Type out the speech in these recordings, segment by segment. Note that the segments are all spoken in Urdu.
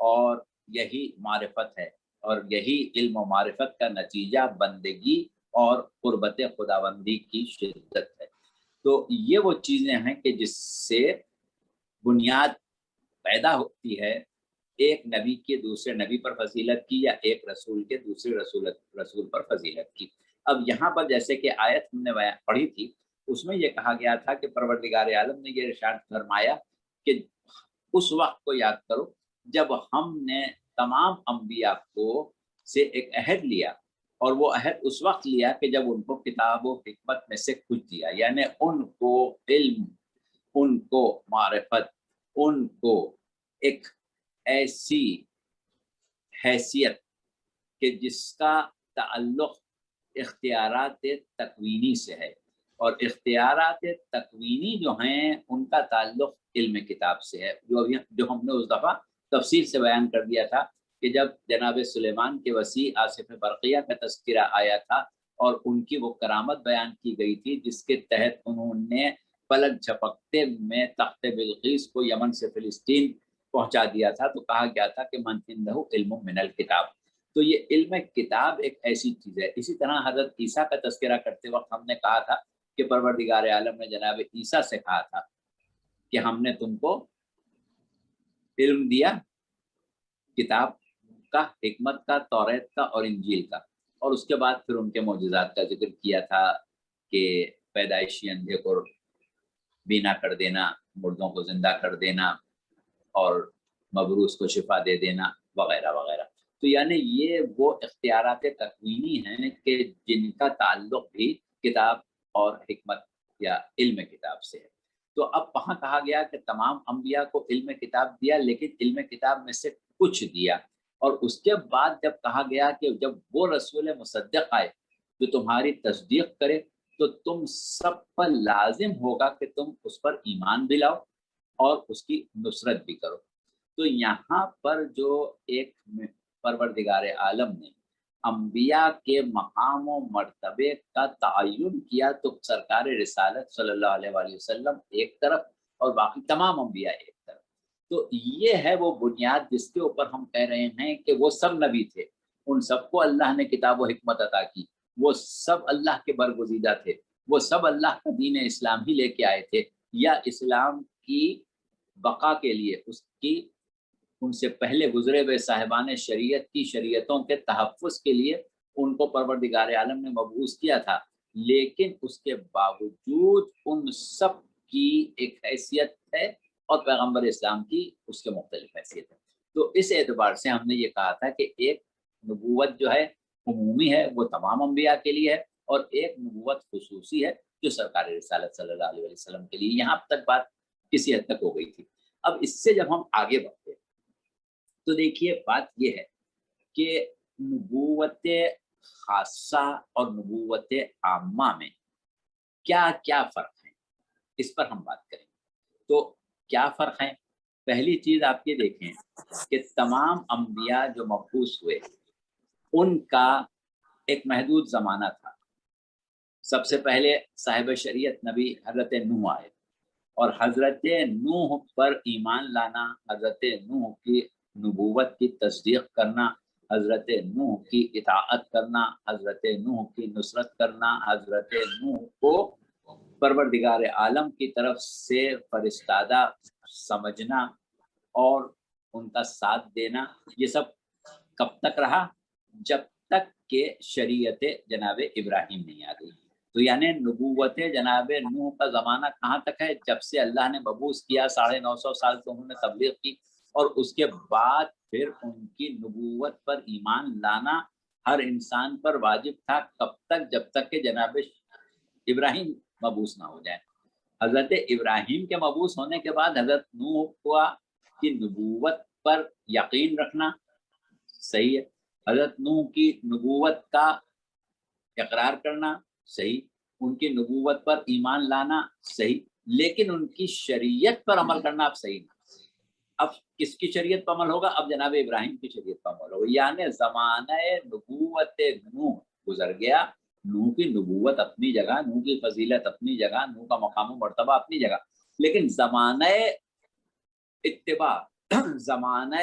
اور یہی معرفت ہے، اور یہی علم و معرفت کا نتیجہ بندگی اور قربت خداوندی کی شدت ہے۔ تو یہ وہ چیزیں ہیں کہ جس سے بنیاد پیدا ہوتی ہے ایک نبی کے دوسرے نبی پر فضیلت کی، یا ایک رسول کے دوسرے رسول پر فضیلت کی۔ اب یہاں پر جیسے کہ آیت ہم نے پڑھی تھی، اس میں یہ کہا گیا تھا کہ پروردگار عالم نے یہ ارشاد فرمایا کہ اس وقت کو یاد کرو جب ہم نے تمام انبیاء کو سے ایک عہد لیا، اور وہ عہد اس وقت لیا کہ جب ان کو کتاب و حکمت میں سے کچھ دیا، یعنی ان کو علم، ان کو معرفت، ان کو ایک ایسی حیثیت کہ جس کا تعلق اختیارات تکوینی سے ہے، اور اختیارات تکوینی جو ہیں ان کا تعلق علم کتاب سے ہے، جو ہم نے اس دفعہ تفصیل سے بیان کر دیا تھا کہ جب جناب سلیمان کے وسیع آصف برقیہ کا تذکرہ آیا تھا اور ان کی وہ کرامت بیان کی گئی تھی جس کے تحت انہوں نے پلک جھپکتے میں تخت بلقیس کو یمن سے فلسطین پہنچا دیا تھا، تو کہا گیا تھا کہ من عنده علم من الکتاب۔ تو یہ علم کتاب ایک ایسی چیز ہے۔ اسی طرح حضرت عیسیٰ کا تذکرہ کرتے وقت ہم نے کہا تھا کہ پروردگار عالم نے جناب عیسیٰ سے کہا تھا کہ ہم نے تم کو علم دیا، کتاب کا، حکمت کا، توریت کا اور انجیل کا، اور اس کے بعد پھر ان کے معجزات کا ذکر کیا تھا کہ پیدائشی اندھے کو بینا کر دینا، مردوں کو زندہ کر دینا، اور مبروس کو شفا دے دینا، وغیرہ وغیرہ۔ تو یعنی یہ وہ اختیارات تکوینی ہیں کہ جن کا تعلق بھی کتاب اور حکمت یا علم کتاب سے ہے۔ تو اب وہاں کہا گیا کہ تمام انبیاء کو علم کتاب دیا، لیکن علم کتاب میں سے کچھ دیا، اور اس کے بعد جب کہا گیا کہ جب وہ رسول مصدق آئے جو تمہاری تصدیق کرے تو تم سب پر لازم ہوگا کہ تم اس پر ایمان بھی لاؤ اور اس کی نصرت بھی کرو۔ تو یہاں پر جو ایک پروردگار عالم نے انبیاء کے مقام و مرتبے کا تعین کیا تو سرکار رسالت صلی اللہ علیہ وآلہ وسلم ایک طرف اور باقی تمام انبیاء ایک طرف۔ تو یہ ہے وہ بنیاد جس کے اوپر ہم کہہ رہے ہیں کہ وہ سب نبی تھے، ان سب کو اللہ نے کتاب و حکمت عطا کی، وہ سب اللہ کے برگزیدہ تھے، وہ سب اللہ کا دین اسلام ہی لے کے آئے تھے، یا اسلام کی بقا کے لیے، اس کی ان سے پہلے گزرے ہوئے صاحبان شریعت کی شریعتوں کے تحفظ کے لیے ان کو پروردگار عالم نے مبعوث کیا تھا۔ لیکن اس کے باوجود ان سب کی ایک حیثیت ہے اور پیغمبر اسلام کی اس کے مختلف حیثیت ہے۔ تو اس اعتبار سے ہم نے یہ کہا تھا کہ ایک نبوت جو ہے عمومی ہے، وہ تمام انبیاء کے لیے ہے، اور ایک نبوت خصوصی ہے جو سرکار رسالت صلی اللہ علیہ وسلم کے لیے۔ یہاں تک بات کسی حد تک ہو گئی تھی۔ اب اس سے جب ہم آگے بڑھتے تو دیکھیے بات یہ ہے کہ نبوت خاصہ اور نبوت عامہ میں کیا کیا فرق ہے، اس پر ہم بات کریں۔ تو کیا فرق ہے؟ پہلی چیز آپ یہ دیکھیں کہ تمام انبیاء جو مبعوث ہوئے ان کا ایک محدود زمانہ تھا۔ سب سے پہلے صاحب شریعت نبی حضرت نوح آئے، اور حضرت نوح پر ایمان لانا، حضرت نوح کی نبوت کی تصدیق کرنا، حضرت نوح کی اطاعت کرنا، حضرت نوح کی نصرت کرنا، حضرت نوح کو پروردگار عالم کی طرف سے فرستادہ سمجھنا اور ان کا ساتھ دینا، یہ سب کب تک رہا؟ جب تک کہ شریعت جناب ابراہیم نہیں آ گئی۔ تو یعنی نبوت جناب نوح کا زمانہ کہاں تک ہے؟ جب سے اللہ نے مبعوث کیا 950 سال تو انہوں نے تبلیغ کی، اور اس کے بعد پھر ان کی نبوت پر ایمان لانا ہر انسان پر واجب تھا۔ کب تک؟ جب تک کہ جناب ابراہیم مبعوث نہ ہو جائے۔ حضرت ابراہیم کے مبعوث ہونے کے بعد حضرت نوح کی نبوت پر یقین رکھنا صحیح ہے، حضرت نوح کی نبوت کا اقرار کرنا صحیح، ان کی نبوت پر ایمان لانا صحیح، لیکن ان کی شریعت پر عمل کرنا اب صحیح نہیں۔ اب کس کی شریعت پر عمل ہوگا؟ اب جناب ابراہیم کی شریعت پر عمل ہوگا، یعنی زمانہ نبوت نوح گزر گیا۔ نوح کی نبوت اپنی جگہ، نوح کی فضیلت اپنی جگہ، نوح کا مقام و مرتبہ اپنی جگہ، لیکن زمانہ اتباع، زمانہ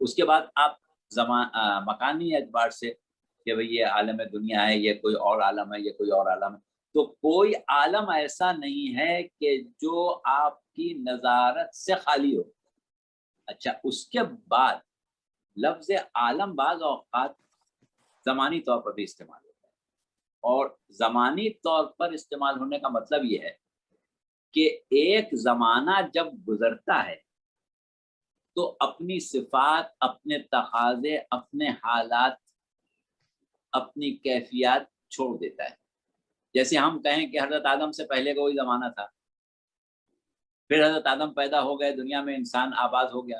اس کے بعد آپ مکانی اعتبار سے کہ بھئی یہ عالم دنیا ہے، یہ کوئی اور عالم ہے، یہ کوئی اور عالم ہے، تو کوئی عالم ایسا نہیں ہے کہ جو آپ کی نظارت سے خالی ہو۔ اچھا، اس کے بعد لفظ عالم بعض اوقات زمانی طور پر بھی استعمال ہوتا ہے، اور زمانی طور پر استعمال ہونے کا مطلب یہ ہے کہ ایک زمانہ جب گزرتا ہے تو اپنی صفات، اپنے تقاضے، اپنے حالات، اپنی کیفیات چھوڑ دیتا ہے۔ جیسے ہم کہیں کہ حضرت آدم سے پہلے کا وہی زمانہ تھا، پھر حضرت آدم پیدا ہو گئے، دنیا میں انسان آباد ہو گیا،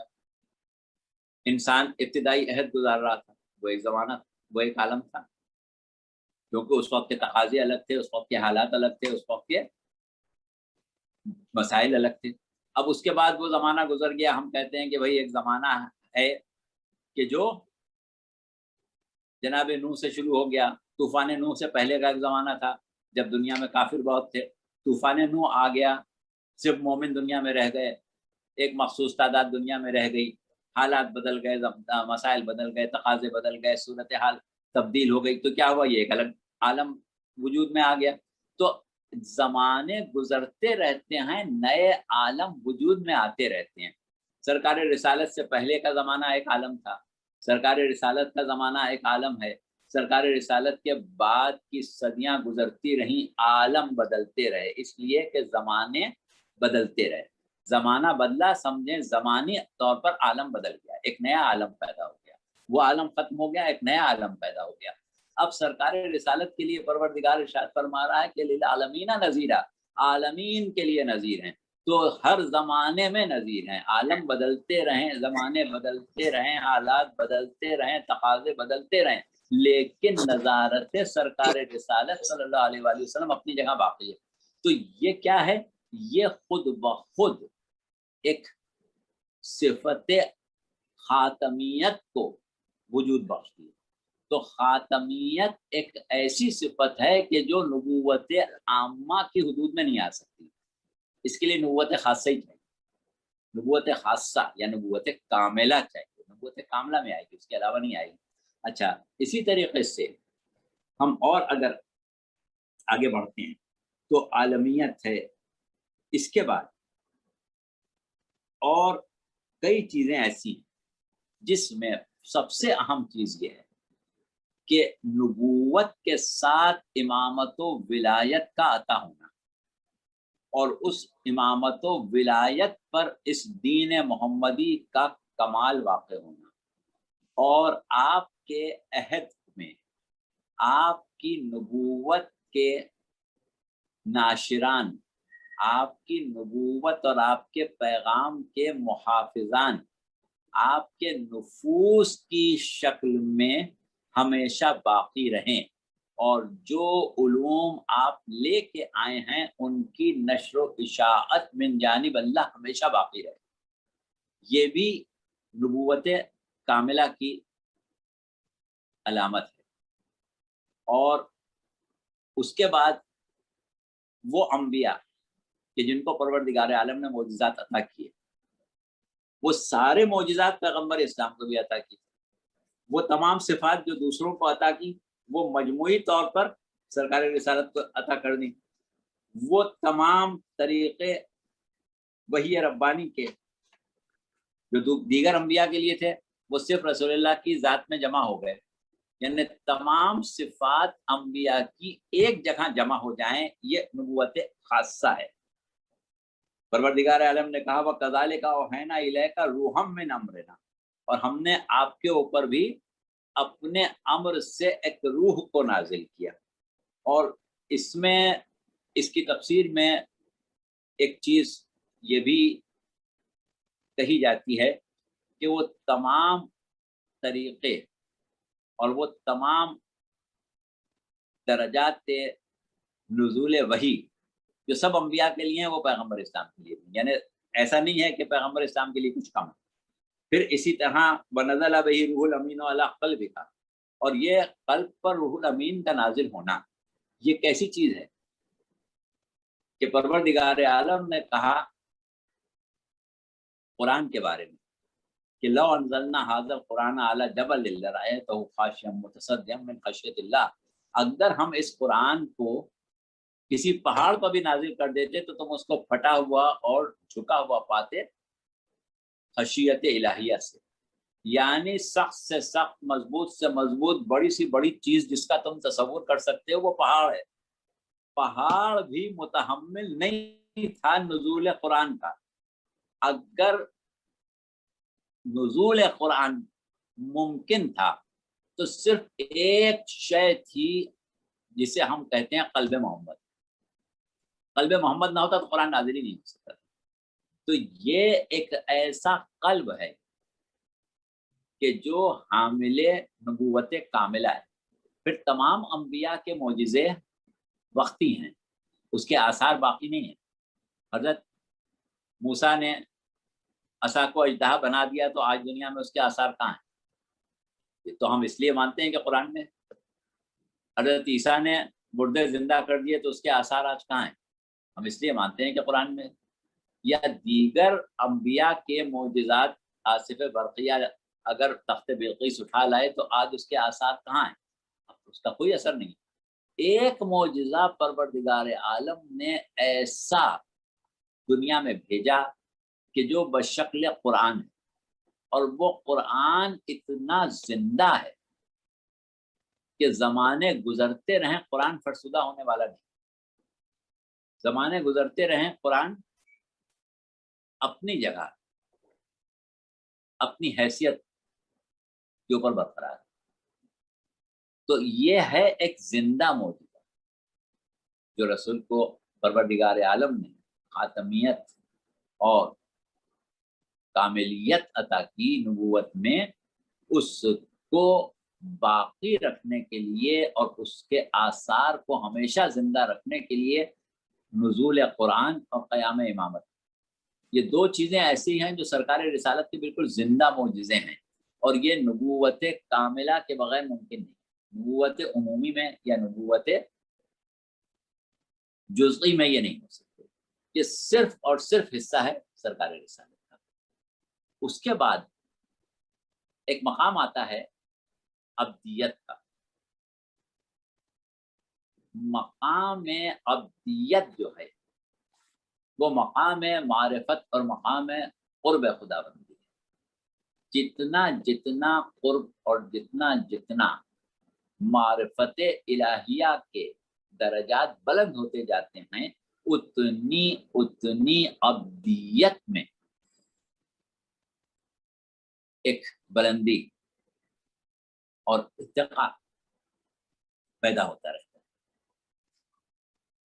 انسان ابتدائی عہد گزار رہا تھا، وہ ایک زمانہ تھا، وہ ایک عالم تھا، کیونکہ اس وقت کے تقاضے الگ تھے، اس وقت کے حالات الگ تھے، اس وقت کے مسائل الگ تھے۔ اب اس کے بعد وہ زمانہ گزر گیا، ہم کہتے ہیں کہ بھئی ایک زمانہ ہے کہ جو جناب نوح سے شروع ہو گیا۔ طوفان نوح سے پہلے کا ایک زمانہ تھا جب دنیا میں کافر بہت تھے، طوفان نوح آ گیا، صرف مومن دنیا میں رہ گئے، ایک مخصوص تعداد دنیا میں رہ گئی، حالات بدل گئے، مسائل بدل گئے، تقاضے بدل گئے، صورتحال تبدیل ہو گئی، تو کیا ہوا، یہ ایک الگ عالم وجود میں آ گیا۔ تو زمانے گزرتے رہتے ہیں، نئے عالم وجود میں آتے رہتے ہیں۔ سرکار رسالت سے پہلے کا زمانہ ایک عالم تھا، سرکار رسالت کا زمانہ ایک عالم ہے، سرکار رسالت کے بعد کی صدیاں گزرتی رہیں، عالم بدلتے رہے، اس لیے کہ زمانے بدلتے رہے۔ زمانہ بدلا، سمجھیں زمانی طور پر عالم بدل گیا، ایک نیا عالم پیدا ہو گیا، وہ عالم ختم ہو گیا، ایک نیا عالم پیدا ہو گیا۔ اب سرکار رسالت کے لیے پروردگار ارشاد فرما رہا ہے کہ للعالمین نذیرا، عالمین کے لیے نذیر ہیں، تو ہر زمانے میں نذیر ہیں۔ عالم بدلتے رہیں، زمانے بدلتے رہیں، حالات بدلتے رہیں، تقاضے بدلتے رہیں، لیکن نظارت سرکار رسالت صلی اللہ علیہ وآلہ وسلم اپنی جگہ باقی ہے۔ تو یہ کیا ہے؟ یہ خود بخود ایک صفت خاتمیت کو وجود بخشتی ہے۔ تو خاتمیت ایک ایسی صفت ہے کہ جو نبوت عامہ کی حدود میں نہیں آ سکتی، اس کے لیے نبوت خاصہ ہی چاہیے، نبوت خاصہ یا نبوت کاملہ چاہیے، نبوت کاملہ میں آئے گی، اس کے علاوہ نہیں آئے گی۔ اچھا، اسی طریقے سے ہم اور اگر آگے بڑھتے ہیں تو عالمیت ہے، اس کے بعد اور کئی چیزیں ایسی ہیں جس میں سب سے اہم چیز یہ ہے کہ نبوت کے ساتھ امامت و ولایت کا عطا ہونا، اور اس امامت و ولایت پر اس دین محمدی کا کمال واقع ہونا، اور آپ کے عہد میں آپ کی نبوت کے ناشران، آپ کی نبوت اور آپ کے پیغام کے محافظان آپ کے نفوس کی شکل میں ہمیشہ باقی رہیں، اور جو علوم آپ لے کے آئے ہیں ان کی نشر و اشاعت من جانب اللہ ہمیشہ باقی رہے۔ یہ بھی نبوت کاملہ کی علامت ہے۔ اور اس کے بعد وہ انبیاء کہ جن کو پروردگار عالم نے معجزات عطا کیے، وہ سارے معجزات پیغمبر اسلام کو بھی عطا کی، وہ تمام صفات جو دوسروں کو عطا کی وہ مجموعی طور پر سرکار رسالت کو عطا کر دی، وہ تمام طریقے وحی ربانی کے جو دیگر انبیاء کے لیے تھے وہ صرف رسول اللہ کی ذات میں جمع ہو گئے، یعنی تمام صفات انبیاء کی ایک جگہ جمع ہو جائیں، یہ نبوت خاصہ ہے۔ پروردگار عالم نے کہا وَكَذَلِكَ أَوْحَيْنَا إِلَيْكَ رُوحًا مِّنْ أَمْرِنَا، اور ہم نے آپ کے اوپر بھی اپنے امر سے ایک روح کو نازل کیا۔ اور اس میں اس کی تفسیر میں ایک چیز یہ بھی کہی جاتی ہے کہ وہ تمام طریقے اور وہ تمام درجات نزول وحی جو سب انبیاء کے لیے ہیں وہ پیغمبر اسلام کے لیے بھی، یعنی ایسا نہیں ہے کہ پیغمبر اسلام کے لیے کچھ کم ہے۔ پھر اسی طرح وَنَزَلَ بِهِ روح الامین علی قلبک، اور یہ قلب پر روح الامین کا نازل ہونا یہ کیسی چیز ہے کہ پروردگار عالم نے کہا قرآن کے بارے میں کہ لو انزلنا ھذا القرآن علی جبل لرأیتہ خاشعا متصدعا من خشیۃ اللہ، اگر ہم اس قرآن کو کسی پہاڑ پر بھی نازل کر دیتے تو تم اس کو پھٹا ہوا اور جھکا ہوا پاتے خشیت الہیہ سے، یعنی سخت سے سخت، مضبوط سے مضبوط، بڑی سی بڑی چیز جس کا تم تصور کر سکتے ہو وہ پہاڑ ہے، پہاڑ بھی متحمل نہیں تھا نزول قرآن کا۔ اگر نزول قرآن ممکن تھا تو صرف ایک شے تھی جسے ہم کہتے ہیں قلب محمد، قلب محمد نہ ہوتا تو قرآن نازل ہی نہیں ہو سکتا۔ تو یہ ایک ایسا قلب ہے کہ جو حامل نبوت کاملہ ہے۔ پھر تمام انبیاء کے معجزے وقتی ہیں، اس کے آثار باقی نہیں ہیں۔ حضرت موسیٰ نے عصا کو اژدہا بنا دیا تو آج دنیا میں اس کے آثار کہاں ہیں؟ یہ تو ہم اس لیے مانتے ہیں کہ قرآن میں۔ حضرت عیسیٰ نے مردے زندہ کر دیے تو اس کے آثار آج کہاں ہیں؟ ہم اس لیے مانتے ہیں کہ قرآن میں۔ یا دیگر انبیاء کے معجزات، آصف برقیہ اگر تخت بلقیس اٹھا لائے تو آج اس کے آثار کہاں ہیں؟ اب اس کا کوئی اثر نہیں۔ ایک معجزہ پروردگار عالم نے ایسا دنیا میں بھیجا کہ جو بشکل قرآن ہے، اور وہ قرآن اتنا زندہ ہے کہ زمانے گزرتے رہیں قرآن فرسودہ ہونے والا نہیں۔ زمانے گزرتے رہیں قرآن اپنی جگہ، اپنی حیثیت کے اوپر برقرار ہے۔ تو یہ ہے ایک زندہ معجزہ جو رسول کو پروردگار عالم نے خاتمیت اور کاملیت عطا کی نبوت میں، اس کو باقی رکھنے کے لیے اور اس کے آثار کو ہمیشہ زندہ رکھنے کے لیے نزول قرآن اور قیام امامت، یہ دو چیزیں ایسی ہیں جو سرکار رسالت کے بالکل زندہ معجزے ہیں، اور یہ نبوت کاملہ کے بغیر ممکن نہیں۔ نبوت عمومی میں یا نبوت جزئی میں یہ نہیں ہو سکتے، یہ صرف اور صرف حصہ ہے سرکار رسالت کا۔ اس کے بعد ایک مقام آتا ہے عبدیت کا۔ مقام عبدیت جو ہے وہ مقام معرفت اور مقام قرب خدا بندی ہے۔ جتنا جتنا قرب اور جتنا جتنا معرفت الہیہ کے درجات بلند ہوتے جاتے ہیں، اتنی اتنی عبدیت میں ایک بلندی اور ارتقاء پیدا ہوتا رہتا ہے۔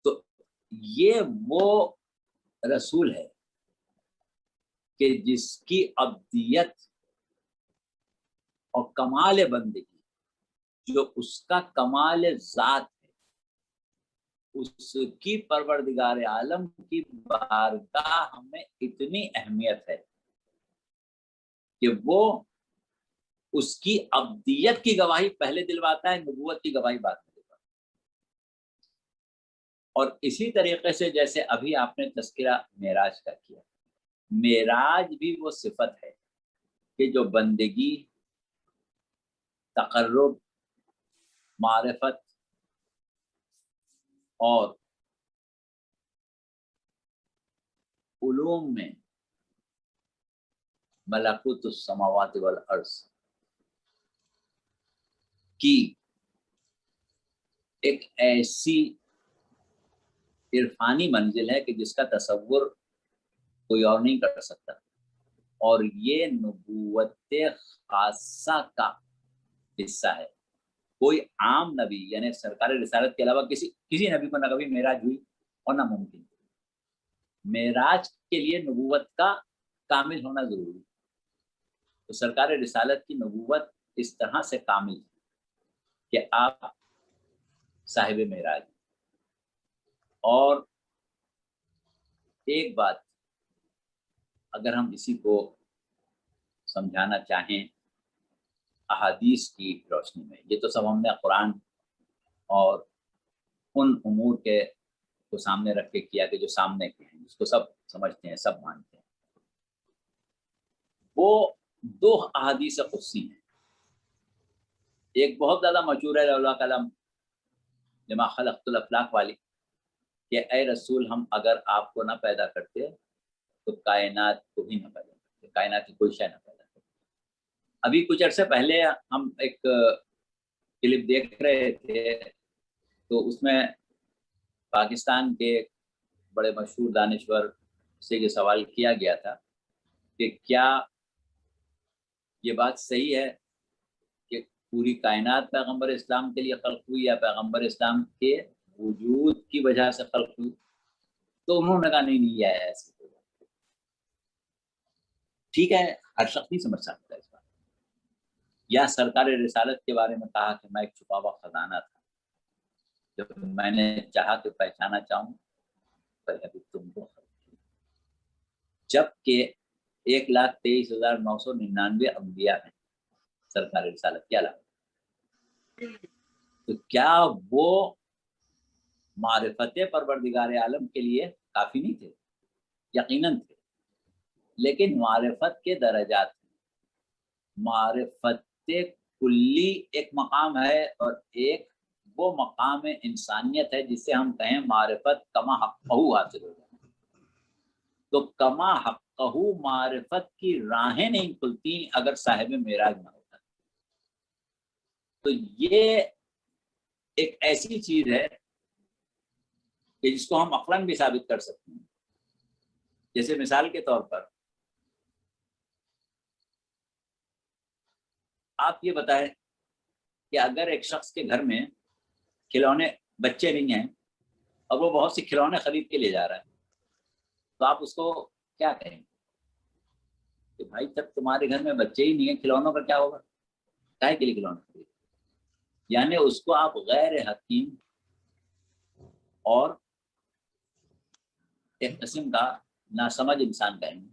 تو یہ وہ رسول ہے کہ جس کی عبدیت اور کمال بندگی جو اس کا کمال ذات ہے، اس کی پروردگار عالم کی بارگاہ میں اتنی اہمیت ہے کہ وہ اس کی عبدیت کی گواہی پہلے دلواتا ہے، نبوت کی گواہی بعد میں دلواتا ہے۔ اور اسی طریقے سے جیسے ابھی آپ نے تذکرہ معراج کا کیا، معراج بھی وہ صفت ہے کہ جو بندگی، تقرب، معرفت اور علوم میں ملکوت السماوات والارض کی ایک ایسی عرفانی منزل ہے کہ جس کا تصور کوئی اور نہیں کر سکتا، اور یہ نبوت خاصہ کا حصہ ہے۔ کوئی عام نبی یعنی سرکار رسالت کے علاوہ کسی نبی کو نہ کبھی معراج ہوئی اور نہ ممکن۔ معراج کے لیے نبوت کا کامل ہونا ضروری ہے، تو سرکار رسالت کی نبوت اس طرح سے کامل ہے کہ آپ صاحب معراج۔ اور ایک بات اگر ہم اسی کو سمجھانا چاہیں احادیث کی روشنی میں، یہ تو سب ہم نے قرآن اور ان امور کے کو سامنے رکھ کے کیا کہ جو سامنے کے ہیں، جس کو سب سمجھتے ہیں، سب مانتے ہیں۔ وہ دو احادیث قدسی ہیں. ایک بہت زیادہ مشہور ہے لولا کلام لما خلقت الافلاق والی کہ اے رسول ہم اگر آپ کو نہ پیدا کرتے تو کائنات کو ہی نہ پیدا کرتے, کائنات کی کوئی شے نہ پیدا کرتے. ابھی کچھ عرصے پہلے ہم ایک کلپ دیکھ رہے تھے تو اس میں پاکستان کے بڑے مشہور دانشور سے یہ سوال کیا گیا تھا کہ کیا یہ بات صحیح ہے کہ پوری کائنات پیغمبر اسلام کے لیے خلق ہوئی یا پیغمبر اسلام کے وجود کی وجہ سے خلق ہوئی؟ تو انہوں نے کہا نہیں یہ ہے ایسے. ٹھیک ہے, ہر شخص نہیں سمجھ سکتا اس بات. یا سرکار رسالت کے بارے میں کہا کہ میں ایک چھپا ہوا خزانہ تھا جب میں نے چاہا کہ پہچانا چاہوں پر ابھی تم کو جبکہ 1,23,999 انبیاء ہیں سرکار رسالت کے علاوہ. تو کیا وہ معرفت پروردگار عالم کے لیے کافی نہیں تھے؟ یقیناً تھے, لیکن معرفت کے درجات ہیں. معرفت کلی ایک مقام ہے اور ایک وہ مقام انسانیت ہے جسے ہم کہیں معرفت کما حقہ حاصل ہو جائے. تو کما حقہ معرفت کی راہیں نہیں کھلتی اگر صاحب معراج نہ ہوتا. تو یہ ایک ایسی چیز ہے کہ جس کو ہم عقلاً بھی ثابت کر سکتے ہیں. جیسے مثال کے طور پر آپ یہ بتائیں کہ اگر ایک شخص کے گھر میں کھلونے بچے نہیں ہیں اور وہ بہت سی کھلونے خرید کے لے جا رہا ہے تو آپ اس کو کیا کہیں کہ بھائی جب تمہارے گھر میں بچے ہی نہیں ہیں کھلونوں کا کیا ہوگا, کائے کے لیے کھلونے خرید؟ یعنی اس کو آپ غیر حکیم اور ایک قسم کا ناسمجھ انسان کہیں گے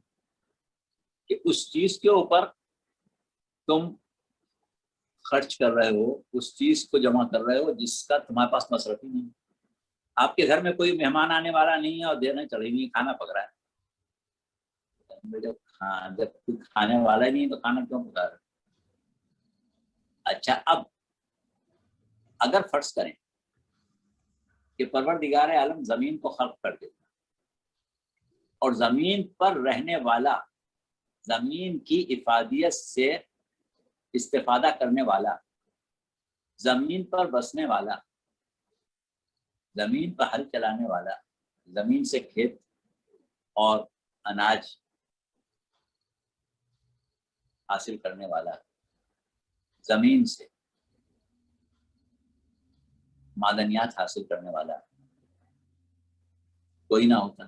کہ اس چیز کے اوپر تم خرچ کر رہے ہو, اس چیز کو جمع کر رہے ہو جس کا تمہارے پاس مصرف ہی نہیں. آپ کے گھر میں کوئی مہمان آنے والا نہیں ہے اور دیر نہیں چڑھی نہیں, کھانا پک رہا ہے. جب کوئی کھانے والا ہی نہیں تو کھانا کیوں پکا رہا ہے؟ اچھا, اب اگر فرض کریں کہ پروردگار عالم زمین کو خلق کر دیتا اور زمین پر رہنے والا, زمین کی افادیت سے استفادہ کرنے والا, زمین پر بسنے والا, زمین پر ہل چلانے والا, زمین سے کھیت اور اناج حاصل کرنے والا, زمین سے معدنیات حاصل کرنے والا کوئی نہ ہوتا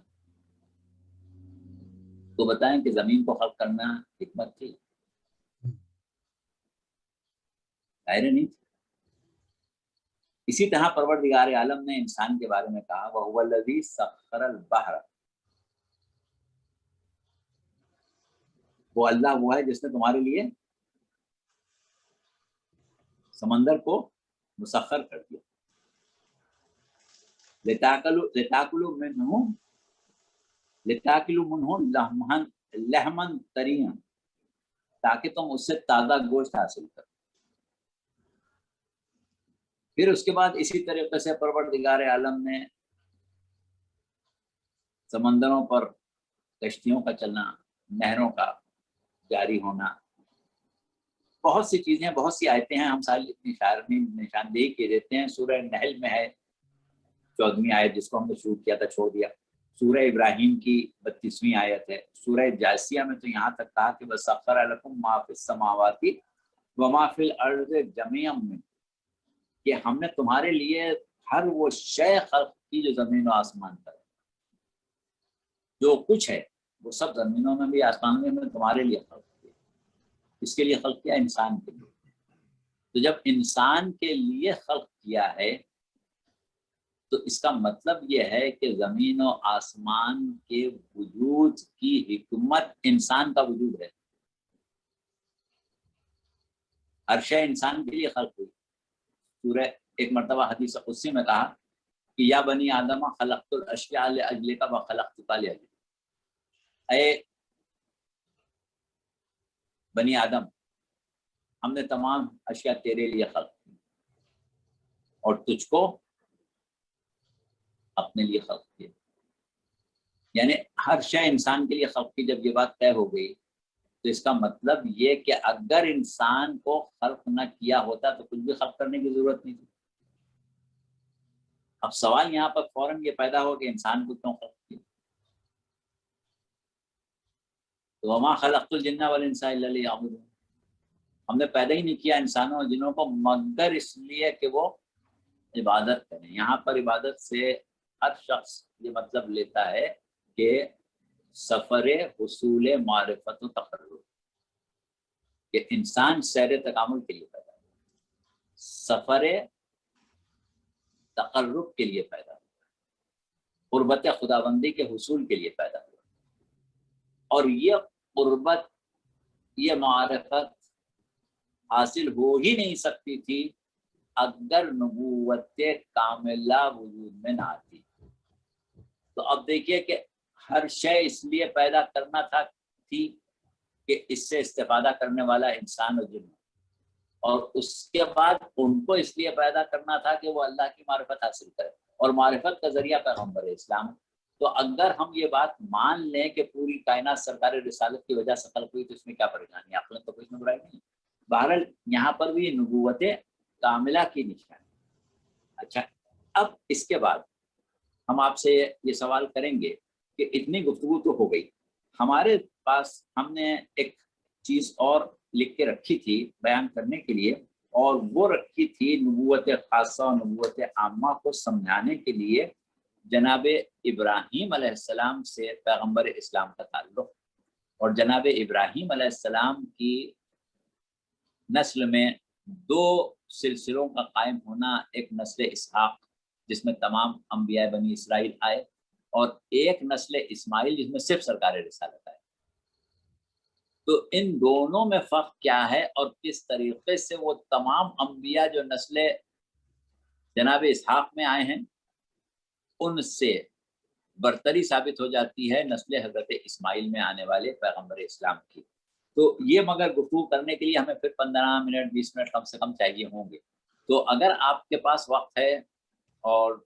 تو بتائیں کہ زمین کو خلق کرنا حکمت تھی؟ ظاہر نہیں تھی. اسی طرح پروردگار عالم نے انسان کے بارے میں کہا وَهُوَ الَّذِي سَخَّرَ الْبَحْرَ, وہ اللہ وہ ہے جس نے تمہارے لیے سمندر کو مسخر کر دیا. لِتَأْكُلُوا مِنْهُ لَحْمًا طَرِيًّا, تاکہ تم اس سے تازہ گوشت حاصل کرو. پھر اس کے بعد اسی طریقے سے پروردگار عالم نے سمندروں پر کشتیوں کا چلنا, نہروں کا جاری ہونا, بہت سی چیزیں, بہت سی آیتیں ہیں. ہم ساری اتنی نشاندہی کے دیتے ہیں. سورہ نحل میں ہے 14ویں آیت جس کو ہم نے شروع کیا تھا چھوڑ دیا. سورہ ابراہیم کی 32ویں آیت ہے. سورہ جاسیہ میں تو یہاں تک کہا کہ وَسَخَّرَ لَكُم مَا فِي السَّمَاوَاتِ وَمَا فِي الْأَرْضِ جَمِيعًا مِّنْهُ, کہ ہم نے تمہارے لیے ہر وہ شے خلق کی جو زمین و آسمان پر ہے. جو کچھ ہے وہ سب زمینوں میں بھی آسمانوں میں تمہارے لیے خلق کیا. اس کے لیے خلق کیا؟ انسان کے لیے. تو جب انسان کے لیے خلق کیا ہے تو اس کا مطلب یہ ہے کہ زمین و آسمان کے وجود کی حکمت انسان کا وجود ہے. ہر شے انسان کے لیے خلق ہوئی. سورہ ایک مرتبہ حدیث قدسی میں کہا کہ یا بنی آدم خلقت الاشیاء لاجلک وخلقتک لاجلک, اے بنی آدم ہم نے تمام اشیاء تیرے لیے خلق کی اور تجھ کو اپنے لیے خلق کیا. یعنی ہر شے انسان کے لیے خلق کی. جب یہ بات طے ہو گئی تو اس کا مطلب یہ کہ اگر انسان کو خلق نہ کیا ہوتا تو کچھ بھی خلق کرنے کی ضرورت نہیں تھی. اب سوال یہاں پر فوراً یہ پیدا ہو کہ انسان کو کیوں خلق کیا. تو وما خلقت الجن والانس الا لیعبدون، ہم نے پیدا ہی نہیں کیا انسانوں اور جنوں کو مگر اس لیے کہ وہ عبادت کریں. یہاں پر عبادت سے ہر شخص یہ مطلب لیتا ہے کہ سفر حصول معرفت و تقرب، کہ انسان سیر تکامل کے لیے پیدا ہوا، سفر تقرب کے لیے پیدا ہوا، قربت خداوندی کے حصول کے لیے پیدا ہوا. اور یہ قربت، یہ معرفت حاصل ہو ہی نہیں سکتی تھی اگر نبوت کاملہ وجود میں نہ آتی. تو اب دیکھیے کہ ہر شے اس لیے پیدا کرنا تھی کہ اس سے استفادہ کرنے والا انسان و جن، اور اس کے بعد ان کو اس لیے پیدا کرنا تھا کہ وہ اللہ کی معرفت حاصل کرے، اور معرفت کا ذریعہ پیغمبر اسلام. تو اگر ہم یہ بات مان لیں کہ پوری کائنات سرکار رسالت کی وجہ سے خلق ہوئی تو اس میں کیا پریشانی ہے؟ عقل تو کچھ برائی نہیں. بہرحال یہاں پر بھی نبوت کاملہ کی نشانی. اچھا، اب اس کے بعد ہم آپ سے یہ سوال کریں گے کہ اتنی گفتگو تو ہو گئی، ہمارے پاس ہم نے ایک چیز اور لکھ کے رکھی تھی بیان کرنے کے لیے، اور وہ رکھی تھی نبوت خاصہ اور نبوت عامہ کو سمجھانے کے لیے جناب ابراہیم علیہ السلام سے پیغمبر اسلام کا تعلق. اور جناب ابراہیم علیہ السلام کی نسل میں دو سلسلوں کا قائم ہونا، ایک نسل اسحاق جس میں تمام انبیاء بنی اسرائیل آئے، اور ایک نسل اسماعیل جس میں صرف سرکار رسالت آئے. تو ان دونوں میں فرق کیا ہے اور کس طریقے سے وہ تمام انبیاء جو نسل جناب اسحاق میں آئے ہیں ان سے برتری ثابت ہو جاتی ہے نسل حضرت اسماعیل میں آنے والے پیغمبر اسلام کی. تو یہ مگر گفتگو کرنے کے لیے ہمیں پھر 15 منٹ 20 منٹ کم سے کم چاہیے ہوں گے. تو اگر آپ کے پاس وقت ہے اور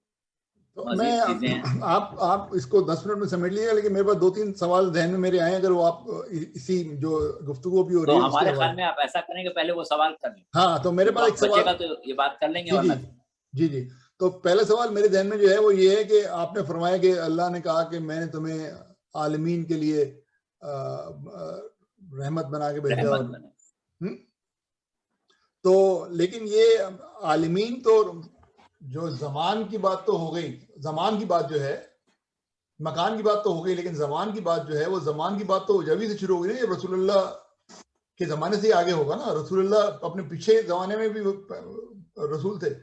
میں آپ اس کو 10 منٹ میں سمیٹ لیجیے، لیکن میرے پاس 2-3 سوال ذہن میں میرے آئے، اگر وہ آپ اسی جو گفتگو بھی ہو رہی ہے تو ہمارے خیال میں آپ ایسا کریں کہ پہلے وہ سوال کر لیں. ہاں، تو میرے پاس ایک سوال بچے گا تو یہ بات کر لیں گے. جی تو پہلا سوال میرے ذہن میں جو ہے وہ یہ ہے کہ آپ نے فرمایا کہ اللہ نے کہا کہ میں نے تمہیں عالمین کے لیے رحمت بنا کے بھیجا. تو لیکن یہ عالمین تو جو زمان کی بات تو ہو گئی، زمان کی بات جو ہے، مکان کی بات تو ہو گئی، لیکن زمان کی بات جو ہے وہ زمان کی بات تو جبھی سے شروع ہو گئی نا، یہ رسول اللہ کے زمانے سے ہی آگے ہوگا نا. رسول اللہ اپنے پیچھے زمانے میں بھی رسول تھے.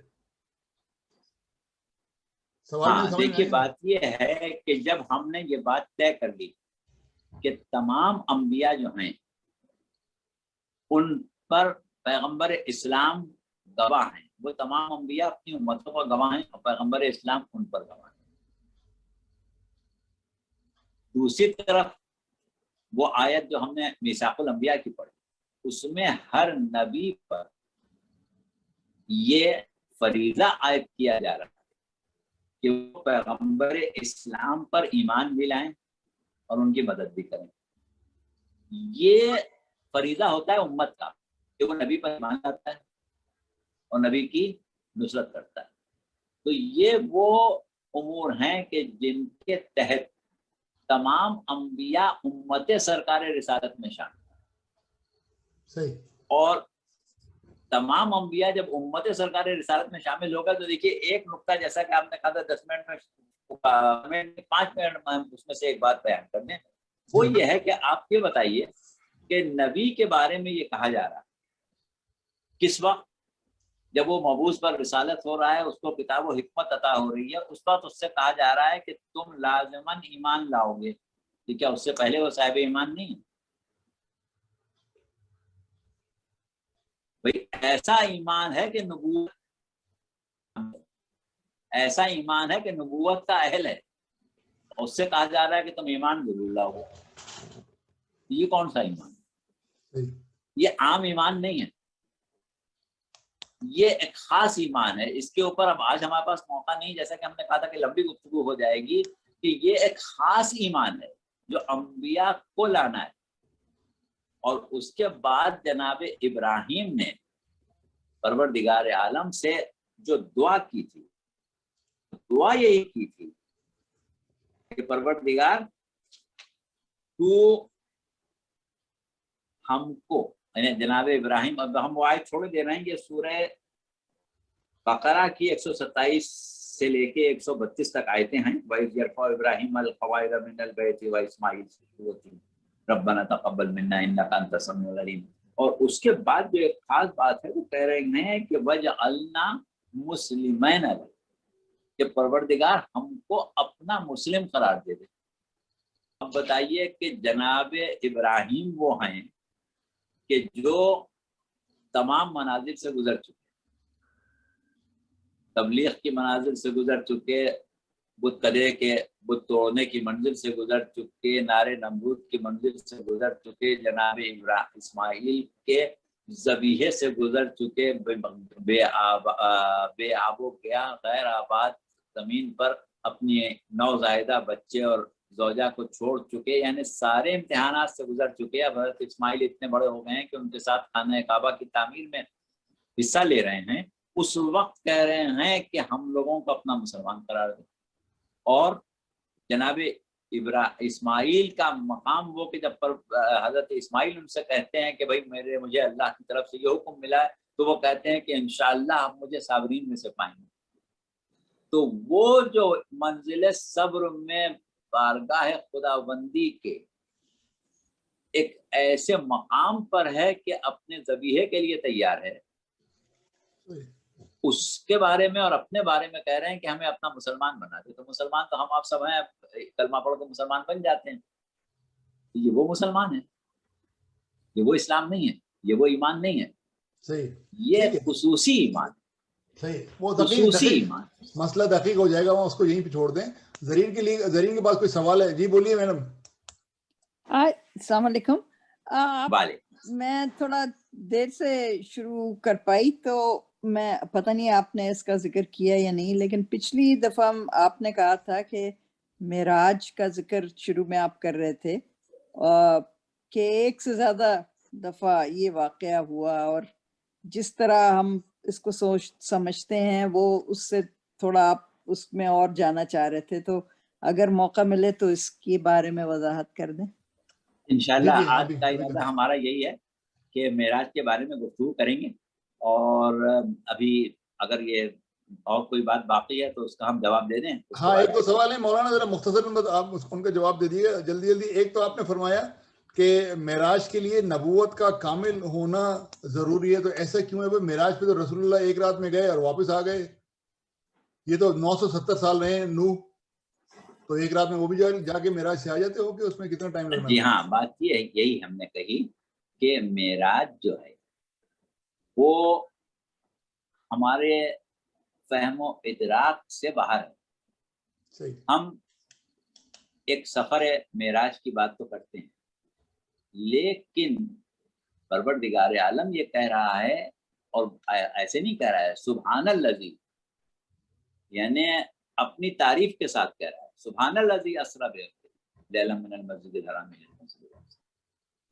دیکھیے بات یہ ہے کہ جب ہم نے یہ بات طے کر لی کہ تمام انبیاء جو ہیں ان پر پیغمبر اسلام گواہ ہیں، وہ تمام انبیاء اپنی امتوں پر گواہ ہیں اور پیغمبر اسلام ان پر گواہ ہیں. دوسری طرف وہ آیت جو ہم نے میثاق الانبیاء کی پڑھی، اس میں ہر نبی پر یہ فریضہ عائد کیا جا رہا ہے کہ وہ پیغمبر اسلام پر ایمان بھی لائیں اور ان کی مدد بھی کریں. یہ فریضہ ہوتا ہے امت کا کہ وہ نبی پر ایمان لاتا ہے اور نبی کی نصرت کرتا ہے. تو یہ وہ امور ہیں کہ جن کے تحت تمام انبیاء امت سرکار رسالت میں شامل ہیں. صحیح. اور تمام انبیاء جب امت سرکار رسالت میں شامل ہوگا تو دیکھیے ایک نقطہ جیسا کہ آپ نے کہا تھا 10 منٹ میں 5 منٹ میں اس میں سے ایک بات بیان کر دیں، وہ یہ ہے کہ آپ یہ بتائیے کہ نبی کے بارے میں یہ کہا جا رہا ہے کس وقت؟ جب وہ مبعوث پر رسالت ہو رہا ہے، اس کو کتاب و حکمت عطا ہو رہی ہے، اس وقت اس سے کہا جا رہا ہے کہ تم لازماً ایمان لاؤ گے. کیا اس سے پہلے وہ صاحب ایمان نہیں ہے؟ بھئی ایسا ایمان ہے کہ نبوت، ایسا ایمان ہے کہ نبوت کا اہل ہے، اس سے کہا جا رہا ہے کہ تم ایمان ضرور لاؤ. یہ کون سا ایمان؟ یہ عام ایمان نہیں ہے، یہ ایک خاص ایمان ہے. اس کے اوپر اب آج ہمارے پاس موقع نہیں، جیسا کہ ہم نے کہا تھا کہ لمبی گفتگو ہو جائے گی، کہ یہ ایک خاص ایمان ہے جو انبیاء کو لانا ہے. اور اس کے بعد جناب ابراہیم نے پروردگار عالم سے جو دعا کی تھی، دعا یہی کی تھی کہ پروردگار تو ہم کو، یعنی جناب ابراہیم، اب ہم وہ آیت چھوڑ دے رہے ہیں، یہ سورہ بقرہ کی 127 سے لے کے 132 تک آیتیں ہیں. وَإِذْ يَرْفَعُ إِبْرَاهِيمُ الْقَوَاعِدَ مِنَ الْبَيْتِ وَإِسْمَاعِيلُ رَبَّنَا تَقَبَّلْ مِنَّا إِنَّكَ أَنْتَ السَّمِيعُ الْعَلِيمُ. اور اس کے بعد جو ایک خاص بات ہے وہ کہہ رہے ہیں کہ وَجْعَلْنَا مُسْلِمَيْنَ لَكَ، کہ پروردگار ہم کو اپنا مسلم قرار دے دے. اب بتائیے کہ جناب ابراہیم وہ ہیں کہ جو تمام منازل سے گزر چکے، تبلیغ کی منازل سے گزر چکے، بت کدے کے بت توڑنے کی منزل سے گزر چکے، نارے نمرود کی منزل سے گزر چکے، جناب اسماعیل کے ذبیحے سے گزر چکے، بے آب و گیا غیر آباد زمین پر اپنی نوزائیدہ بچے اور زوجہ کو چھوڑ چکے، یعنی سارے امتحانات سے گزر چکے. اب حضرت اسماعیل اتنے بڑے ہو گئے ہیں کہ ان کے ساتھ خانہ کعبہ کی تعمیر میں حصہ لے رہے ہیں. اس وقت کہہ رہے ہیں کہ ہم لوگوں کو اپنا مسلمان قرار دیں. اور جناب اسماعیل کا مقام وہ کہ جب پر حضرت اسماعیل ان سے کہتے ہیں کہ بھائی مجھے اللہ کی طرف سے یہ حکم ملا ہے، تو وہ کہتے ہیں کہ انشاءاللہ ہم مجھے صابرین میں سے پائیں گے. تو وہ جو منزل صبر میں بارگاہ خداوندی کے ایک ایسے مقام پر ہے کہ اپنے ذبیحے کے لیے تیار ہے، اس کے بارے میں اور اپنے بارے میں کہہ رہے ہیں کہ ہمیں اپنا مسلمان بنا دے. تو مسلمان تو ہم آپ سب ہیں، کلمہ پڑھ کے مسلمان بن جاتے ہیں. یہ وہ مسلمان ہے، یہ وہ اسلام نہیں ہے، یہ وہ ایمان نہیں ہے. صحیح، یہ خصوصی ایمان. صحیح، وہ خصوصی ایمان. مسئلہ دقیق ہو جائے گا، وہاں اس کو یہیں پہ چھوڑ دیں. زرین کے لیے، زرین کے پاس کوئی سوال ہے؟ جی بولیے میڈم. السلام علیکم. میں تھوڑا دیر سے شروع کر پائی، تو میں پتہ نہیں آپ نے اس کا ذکر کیا یا نہیں، لیکن پچھلی دفعہ آپ نے کہا تھا کہ معراج کا ذکر شروع میں آپ کر رہے تھے کہ ایک سے زیادہ دفعہ یہ واقعہ ہوا، اور جس طرح ہم اس کو سمجھتے ہیں وہ اس سے تھوڑا آپ اس میں اور جانا چاہ رہے تھے. تو اگر موقع ملے تو اس کے بارے میں وضاحت کر دیں. انشاءاللہ آج کا ارادہ ہمارا یہی ہے کہ معراج کے بارے میں گفتگو کریں گے. اور ابھی اگر یہ اور کوئی بات باقی ہے تو اس کا ہم جواب دے دیں. ہاں، ایک تو سوال ہے مولانا، ذرا مختصر میں آپ ان کا جواب دے دیجیے جلدی جلدی. ایک تو آپ نے فرمایا کہ معراج کے لیے نبوت کا کامل ہونا ضروری ہے، تو ایسا کیوں ہے؟ معراج پہ تو رسول اللہ ایک رات میں گئے اور واپس آ گئے. یہ تو 970 سال رہے ہیں نوح، تو ایک رات میں وہ بھی جا کے معراج سے آ جاتے ہو کہ اس میں کتنا ٹائم لگنا؟ جی ہاں، بات یہ ہے، یہی ہم نے کہی کہ معراج جو ہے وہ ہمارے فہم و ادراک سے باہر ہے. صحیح. ہم ایک سفر معراج کی بات تو کرتے ہیں، لیکن پروردگار عالم یہ کہہ رہا ہے، اور ایسے نہیں کہہ رہا ہے، سبحان الذی، یعنی اپنی تعریف کے ساتھ کہہ رہا ہے، سبحان الذی اسری بعبدہ لیلا من المسجد الحرام الى المسجد الاقصى.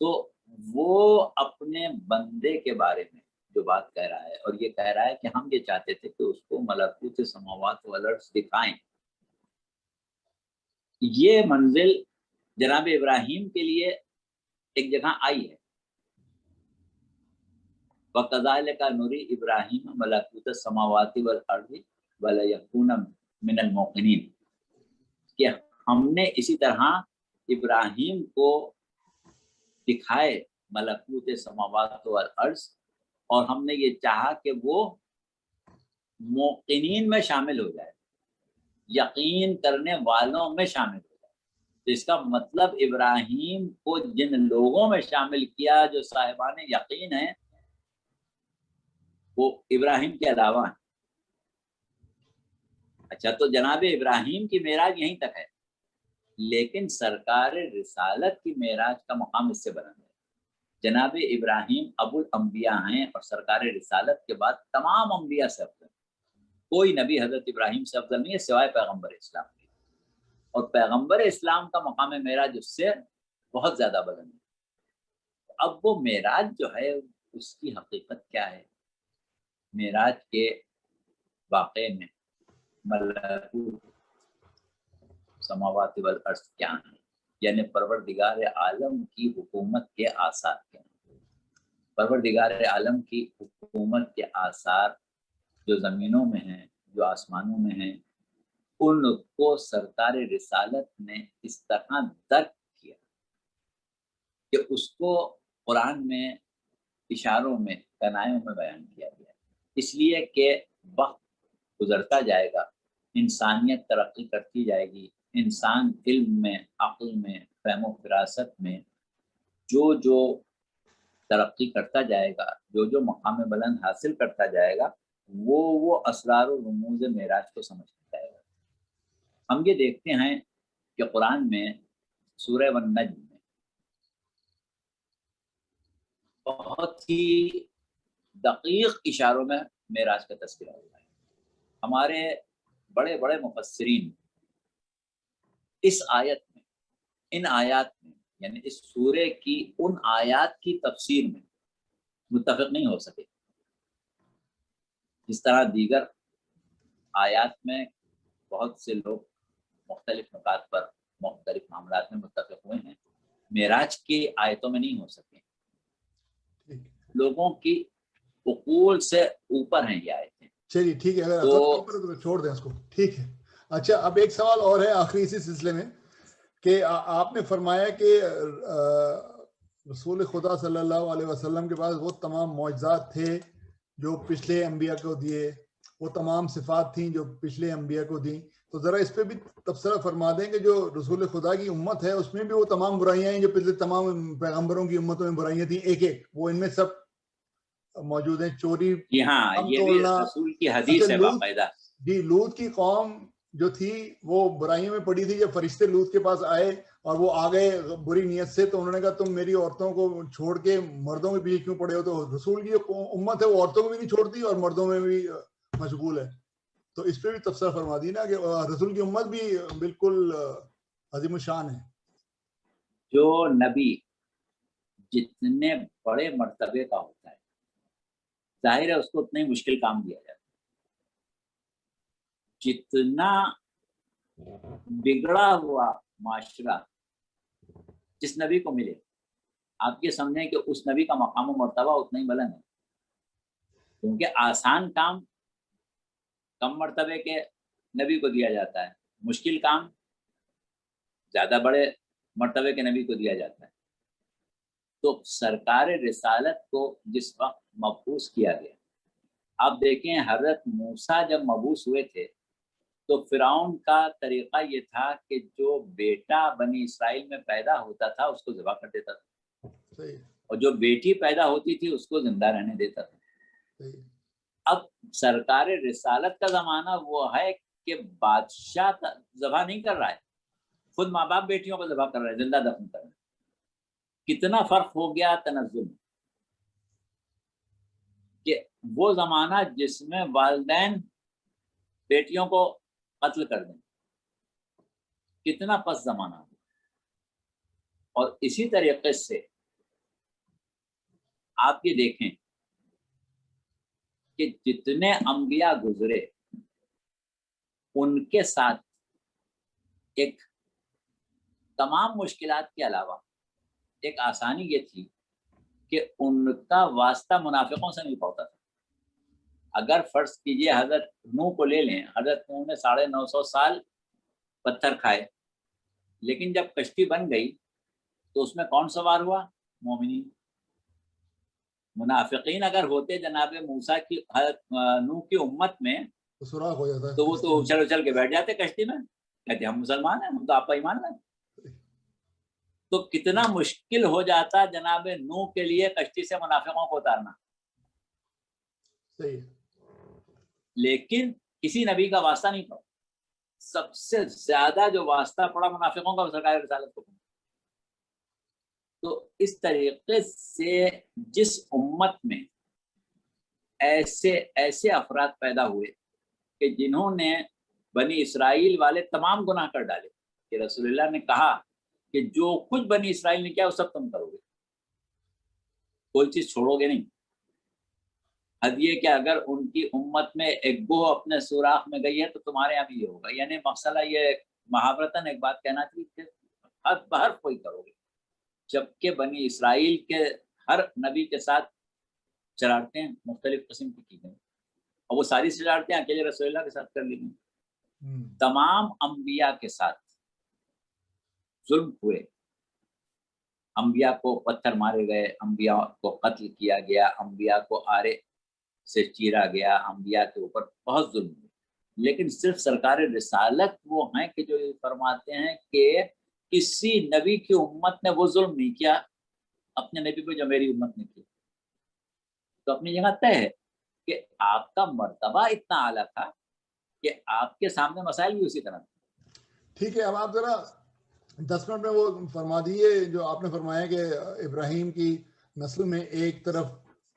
تو وہ اپنے بندے کے بارے میں جو بات کہہ رہا ہے، اور یہ کہہ رہا ہے کہ ہم یہ چاہتے تھے کہ اس کو ملکوت سماوات والارض دکھائیں. یہ منزل جناب ابراہیم کے لیے ایک جگہ آئی ہے، وَكَذَلِكَ نُرِي إِبْرَاهِيمَ مَلَكُوتَ السَّمَاوَاتِ وَالْأَرْضِ وَلَيَكُونَ مِنَ الْمُوقِنِينَ، کہ ہم نے اسی طرح ابراہیم کو دکھائے ملکوت سماوات والارض، اور ہم نے یہ چاہا کہ وہ موقنین میں شامل ہو جائے، یقین کرنے والوں میں شامل ہو جائے. تو اس کا مطلب ابراہیم کو جن لوگوں میں شامل کیا جو صاحبان یقین ہیں، وہ ابراہیم کے علاوہ ہیں. اچھا، تو جناب ابراہیم کی معراج یہیں تک ہے، لیکن سرکار رسالت کی معراج کا مقام اس سے بلند ہے. جناب ابراہیم ابو الانبیاء ہیں اور سرکار رسالت کے بعد تمام انبیاء سے افضل، کوئی نبی حضرت ابراہیم سے افضل نہیں ہے سوائے پیغمبر اسلام کے، اور پیغمبر اسلام کا مقام معراج اس سے بہت زیادہ بلند ہے۔ اب وہ معراج جو ہے اس کی حقیقت کیا ہے؟ معراج کے واقعے میں ملکوت سماوات والارض کیا ہیں، یعنی پروردگار عالم کی حکومت کے آثار کیا ہیں۔ پروردگار عالم کی حکومت کے آثار جو زمینوں میں ہیں، جو آسمانوں میں ہیں، ان کو سرکار رسالت نے اس طرح درک کیا کہ اس کو قرآن میں اشاروں میں کنایوں میں بیان کیا گیا، اس لیے کہ وقت گزرتا جائے گا، انسانیت ترقی کرتی جائے گی، انسان علم میں، عقل میں، فہم و فراست میں جو ترقی کرتا جائے گا، جو مقام بلند حاصل کرتا جائے گا، وہ اسرار و رموز معراج کو سمجھتا جائے گا۔ ہم یہ دیکھتے ہیں کہ قرآن میں سورہ والنجم میں بہت ہی دقیق اشاروں میں معراج کا تذکرہ ہوا ہے۔ ہمارے بڑے بڑے مفسرین اس آیت میں، ان آیات میں، یعنی اس سورے کی ان آیات کی تفسیر میں متفق نہیں ہو سکے، جس طرح دیگر آیات میں بہت سے لوگ مختلف نکات پر مختلف معاملات میں متفق ہوئے ہیں، معراج کی آیتوں میں نہیں ہو سکے۔ لوگوں کی عقول سے اوپر ہیں یہ آیتیں۔ چلیے ٹھیک ہے، اگر تو چھوڑ دیں اس کو، ٹھیک ہے۔ اچھا، اب ایک سوال اور ہے آخری اسی سلسلے میں، کہ آپ نے فرمایا کہ رسول خدا صلی اللہ علیہ وسلم کے پاس وہ تمام معجزات تھے جو پچھلے انبیاء کو دیے، وہ تمام صفات تھیں جو پچھلے انبیاء کو دیں، تو ذرا اس پہ بھی تبصرہ فرما دیں کہ جو رسول خدا کی امت ہے اس میں بھی وہ تمام برائیاں ہیں جو پچھلے تمام پیغمبروں کی امتوں میں برائیاں تھیں، ایک ایک وہ ان میں سب موجود ہیں، چوری، ہاں یہ بھی رسول کی حدیث ہے باقاعدہ۔ جی، لوط کی قوم جو تھی وہ برائیوں میں پڑی تھی، جب فرشتے لوط کے پاس آئے اور وہ آ گئے بری نیت سے، تو انہوں نے کہا تم میری عورتوں کو چھوڑ کے مردوں کے پیچھے کیوں پڑے ہو؟ تو رسول کی جو امت ہے وہ عورتوں کو بھی نہیں چھوڑتی اور مردوں میں بھی مشغول ہے، تو اس پہ بھی تبصرہ فرما دی نا کہ رسول کی امت بھی بالکل عظیم الشان ہے۔ جو نبی جتنے بڑے مرتبے کا ہوتا ہے، ظاہر ہے اس کو اتنا ہی مشکل کام دیا جاتا ہے۔ جتنا بگڑا ہوا معاشرہ جس نبی کو ملے، آپ یہ سمجھیں کہ اس نبی کا مقام و مرتبہ اتنا ہی بلند ہے، کیونکہ آسان کام کم مرتبے کے نبی کو دیا جاتا ہے، مشکل کام زیادہ بڑے مرتبے کے نبی کو دیا جاتا ہے۔ تو سرکار رسالت کو جس وقت مبعوث کیا گیا، آپ دیکھیں حضرت موسیٰ جب مبعوث ہوئے تھے تو فرعون کا طریقہ یہ تھا کہ جو بیٹا بنی اسرائیل میں پیدا ہوتا تھا اس کو ذبح کر دیتا تھا، اور جو بیٹی پیدا ہوتی تھی اس کو زندہ رہنے دیتا تھا۔ اب سرکار رسالت کا زمانہ وہ ہے کہ بادشاہ ذبح نہیں کر رہا ہے، خود ماں باپ بیٹیوں کو ذبح کر رہے ہیں، زندہ دفن کر رہے ہیں۔ کتنا فرق ہو گیا تنزل میں، کہ وہ زمانہ جس میں والدین بیٹیوں کو قتل کر دیں، کتنا پس زمانہ ہو۔ اور اسی طریقے سے آپ یہ دیکھیں کہ جتنے انبیاء گزرے ان کے ساتھ ایک تمام مشکلات کے علاوہ ایک آسانی یہ تھی کہ ان کا واسطہ منافقوں سے نہیں پڑتا تھا۔ اگر فرض کیجئے حضرت نوح کو لے لیں، حضرت نوح نے 950 سال پتھر کھائے، لیکن جب کشتی بن گئی تو اس میں کون سوار ہوا؟ مومنین۔ منافقین اگر ہوتے جناب موسیٰ کی حضرت نوح کی امت میں سوراخ ہو جاتا تو وہ تو اچھل اچھل کے بیٹھ جاتے کشتی میں، کہتے ہم مسلمان ہیں، ہم تو آپ کا ایمان لیں۔ تو کتنا مشکل ہو جاتا جناب نوح کے لیے کشتی سے منافقوں کو اتارنا۔ صحیح، لیکن کسی نبی کا واسطہ نہیں پڑا، سب سے زیادہ جو واسطہ پڑا منافقوں کا سرکار رسالت کو۔ تو اس طریقے سے جس امت میں ایسے افراد پیدا ہوئے کہ جنہوں نے بنی اسرائیل والے تمام گناہ کر ڈالے، کہ رسول اللہ نے کہا کہ جو کچھ بنی اسرائیل نے کیا وہ سب تم کرو گے، کوئی چیز چھوڑو گے نہیں۔ حد یہ کہ اگر ان کی امت میں ایک گوہ اپنے سوراخ میں گئی ہے تو تمہارے یہاں بھی یہ ہوگا، یعنی مسئلہ یہ محاورتاً ایک بات کہنا چاہیے کہ حد بہر کوئی کرو گے، جبکہ بنی اسرائیل کے ہر نبی کے ساتھ شرارتیں مختلف قسم کی گئی، اور وہ ساری شرارتیں اکیلے رسول اللہ کے ساتھ کر لی گئی۔ تمام انبیاء کے ساتھ ظلم ہوئے، انبیاء کو پتھر مارے گئے، انبیاء کو قتل کیا گیا، انبیاء کو آرے سے چیرا گیا، انبیاء کے اوپر بہت ظلم ہوئے، لیکن صرف سرکار رسالت وہ ہیں کہ جو یہ فرماتے ہیں کہ کسی نبی کی امت نے وہ ظلم نہیں کیا اپنے نبی پہ جو میری امت نے کیا۔ تو اپنی جگہ طے ہے کہ آپ کا مرتبہ اتنا اعلیٰ تھا کہ آپ کے سامنے مسائل بھی اسی طرح تھے۔ ٹھیک ہے، اب آپ ذرا 10 منٹ میں وہ فرما دیے جو آپ نے فرمایا کہ ابراہیم کی نسل میں ایک طرف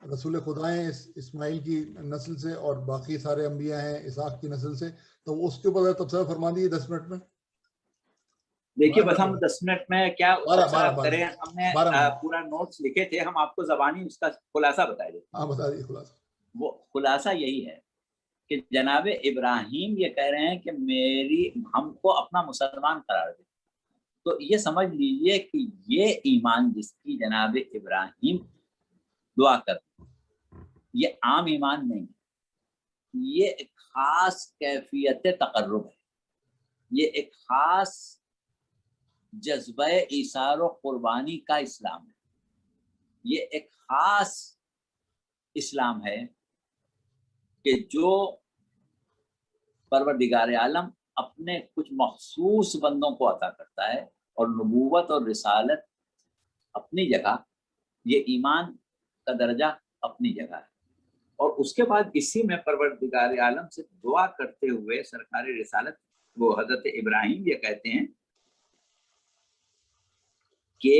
رسول خدا ہیں اسماعیل کی نسل سے اور باقی سارے انبیاء ہیں اسحاق کی نسل سے، تو اس کے اوپر تبصرہ فرما دیے 10 منٹ میں۔ دیکھیے بس ہم 10 منٹ میں کیا کریں، ہم نے پورا نوٹس لکھے تھے، ہم آپ کو زبانی اس کا خلاصہ بتا دیں۔ ہاں بتا دیے خلاصہ۔ وہ خلاصہ یہی ہے کہ جناب ابراہیم یہ کہہ رہے ہیں کہ ہم کو اپنا مسلمان قرار دے، تو یہ سمجھ لیجئے کہ یہ ایمان جس کی جناب ابراہیم دعا کرتے یہ عام ایمان نہیں، یہ ایک خاص کیفیت تقرب ہے، یہ ایک خاص جذبہ ایثار و قربانی کا اسلام ہے، یہ ایک خاص اسلام ہے کہ جو پروردگار عالم اپنے کچھ مخصوص بندوں کو عطا کرتا ہے، اور نبوت اور رسالت اپنی جگہ، یہ ایمان کا درجہ اپنی جگہ ہے، اور اس کے بعد اسی میں پروردگار عالم سے دعا کرتے ہوئے سرکار رسالت وہ حضرت ابراہیم یہ کہتے ہیں کہ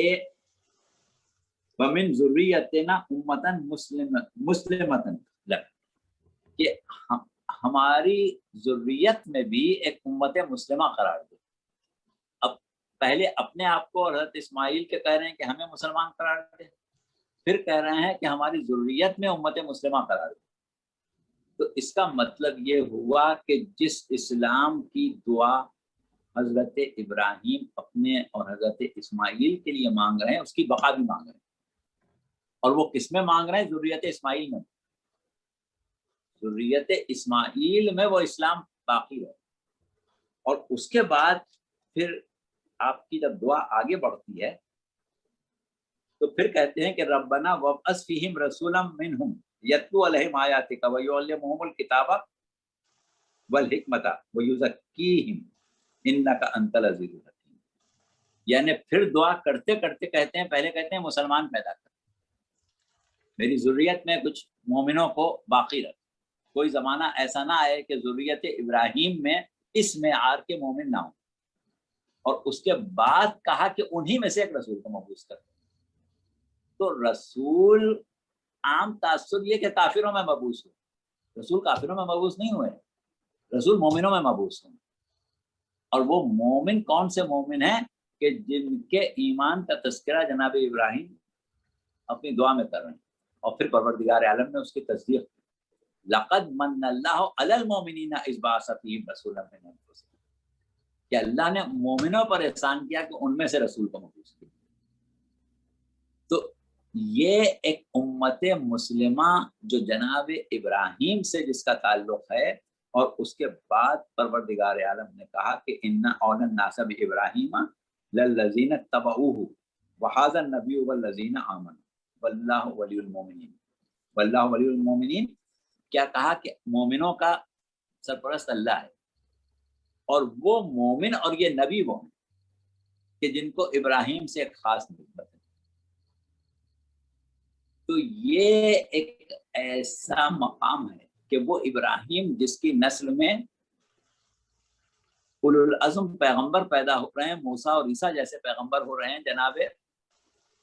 وَمِن ذُرِّيَّتِنَا أُمَّةً مُسْلِمَةً لَكَ، کہ ہماری ذریت میں بھی ایک امت مسلمہ قرار دے۔ اب پہلے اپنے آپ کو اور حضرت اسماعیل کے کہہ رہے ہیں کہ ہمیں مسلمان قرار دے، پھر کہہ رہے ہیں کہ ہماری ذریت میں امت مسلمہ قرار دے۔ تو اس کا مطلب یہ ہوا کہ جس اسلام کی دعا حضرت ابراہیم اپنے اور حضرت اسماعیل کے لیے مانگ رہے ہیں، اس کی بقا بھی مانگ رہے ہیں، اور وہ کس میں مانگ رہے ہیں؟ ذریت اسماعیل میں، ذریت اسماعیل میں وہ اسلام باقی ہے۔ اور اس کے بعد پھر آپ کی جب دعا آگے بڑھتی ہے تو پھر کہتے ہیں کہ ربنا وابعث فیہم رسولا منہم یتلو علیہم آیاتک ویعلمہم الکتاب والحکمۃ ویزکیہم انک انت العزیز الحکیم۔ یعنی پھر دعا کرتے کرتے کہتے ہیں، پہلے کہتے ہیں مسلمان پیدا کر، میری ذریت میں کچھ مومنوں کو باقی رکھ، کوئی زمانہ ایسا نہ آئے کہ ذریت ابراہیم میں اس معیار کے مومن نہ ہوں۔ اور اس کے بعد کہا کہ انہی میں سے ایک رسول کو مبعوث کر۔ تو رسول عام تاثر یہ کہ کافروں میں مبعوث ہو، رسول کافروں میں مبعوث نہیں ہوئے، رسول مومنوں میں مبعوث ہوں۔ اور وہ مومن کون سے مومن ہیں؟ کہ جن کے ایمان کا تذکرہ جناب ابراہیم اپنی دعا میں کر رہے ہیں، اور پھر پروردگار عالم نے اس کی تصدیق کی، لقد من اللہ علی المؤمنین اذ بعث فیہم رسولا من انفسہم، کہ اللہ نے مومنوں پر احسان کیا کہ ان میں سے رسول کو مبعوث کیا۔ تو یہ ایک امت مسلمہ جو جناب ابراہیم سے جس کا تعلق ہے، اور اس کے بعد پروردگار عالم نے کہا کہ ان اول الناس بابراہیم للذین اتبعوہ وہذا النبی والذین آمنوا واللہ ولی المؤمنین، واللہ ولی المؤمنین، کیا کہا کہ مومنوں کا سرپرست اللہ ہے، اور وہ مومن اور یہ نبی وہ ہیں کہ جن کو ابراہیم سے ایک خاص نسبت ہے۔ تو یہ ایک ایسا مقام ہے کہ وہ ابراہیم جس کی نسل میں اولو العزم پیغمبر پیدا ہو رہے ہیں، موسیٰ اور عیسیٰ جیسے پیغمبر ہو رہے ہیں، جناب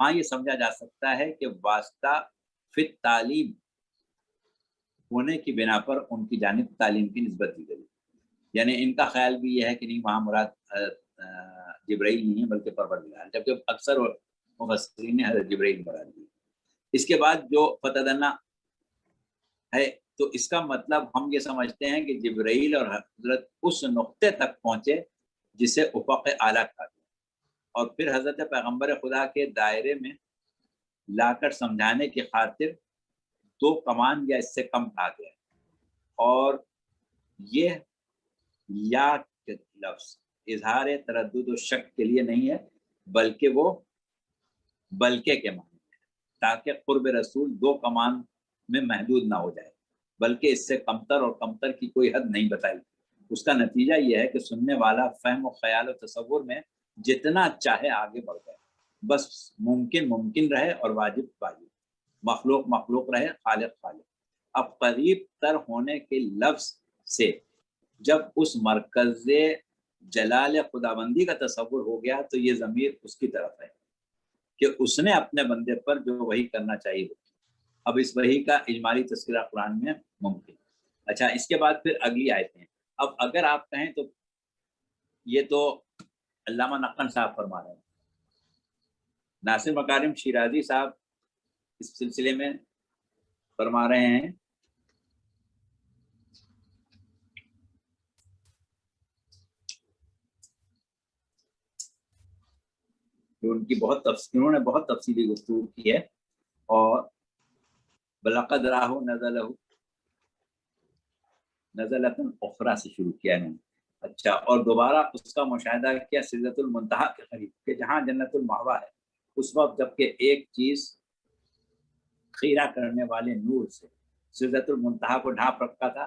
ہاں یہ سمجھا جا سکتا ہے کہ واسطہ فی تعلیم ہونے کی بنا پر ان کی جانب تعلیم کی نسبت دی گئی، یعنی ان کا خیال بھی یہ ہے کہ نہیں وہاں مراد جبرائیل نہیں ہے بلکہ پروردگار، جبکہ اکثر مفسرین نے حضرت جبرائیل مراد دی۔ اس کے بعد جو فتدنا ہے تو اس کا مطلب ہم یہ سمجھتے ہیں کہ جبرائیل اور حضرت اس نقطے تک پہنچے جسے افق اعلیٰ کہا گیا، اور پھر حضرت پیغمبر خدا کے دائرے میں لا کر سمجھانے کی خاطر 2 کمان یا اس سے کم کہا گیا، اور یہ یا لفظ اظہار تردد و شک کے لیے نہیں ہے بلکہ وہ بلکہ کے معنی ہے، تاکہ قرب رسول 2 کمان میں محدود نہ ہو جائے، بلکہ اس سے کمتر اور کمتر کی کوئی حد نہیں بتائی۔ اس کا نتیجہ یہ ہے کہ سننے والا فہم و خیال و تصور میں جتنا چاہے آگے بڑھ جائے، بس ممکن رہے اور واجب واجب، مخلوق مخلوق رہے، خالق خالق۔ اب قریب تر ہونے کے لفظ سے جب اس مرکز جلال خداوندی کا تصور ہو گیا تو یہ ضمیر اس کی طرف ہے کہ اس نے اپنے بندے پر جو وحی کرنا چاہیے۔ اب اس وحی کا اجمالی تذکرہ قرآن میں ممکن۔ اچھا، اس کے بعد پھر اگلی آیتیں۔ اب اگر آپ کہیں تو یہ تو علامہ نقن صاحب فرما رہے ہیں، ناصر مکارم شیرازی صاحب اس سلسلے میں فرما رہے ہیں انہوں نے بہت تفصیلی گفتگو کی ہے، اور بلقد راہ نزلۃ اخری سے شروع کیا انہوں نے۔ اچھا، اور دوبارہ اس کا مشاہدہ کیا سدرۃ المنتہا کے قریب کہ جہاں جنت المأویٰ ہے، اس وقت جبکہ ایک چیز خیرہ کرنے والے نور سے سدرۃ المنتہا کو ڈھانپ رکھا تھا،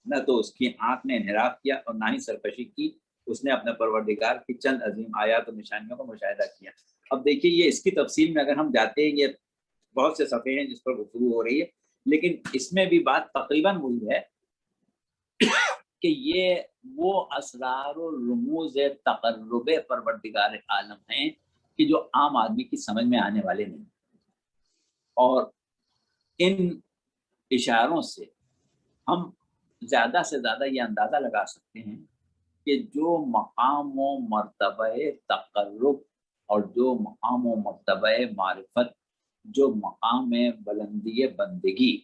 نہ تو اس کی آنکھ نے انحراف کیا اور نہ ہی سرکشی کی، اس نے اپنے پروردگار کی چند عظیم آیات و نشانیوں کا مشاہدہ کیا۔ اب دیکھیے یہ اس کی تفصیل میں اگر ہم جاتے ہیں، یہ بہت سے صفحے ہیں جس پر گفتگو ہو رہی ہے، لیکن اس میں بھی بات تقریباً وہی ہے کہ یہ وہ اسرار و رموز تقرب پروردگار عالم ہیں کہ جو عام آدمی کی سمجھ میں آنے والے نہیں، اور ان اشاروں سے ہم زیادہ سے زیادہ یہ اندازہ لگا سکتے ہیں کہ جو مقام و مرتبہ تقرب اور جو مقام و مرتبہ معرفت، جو مقام بلندی بندگی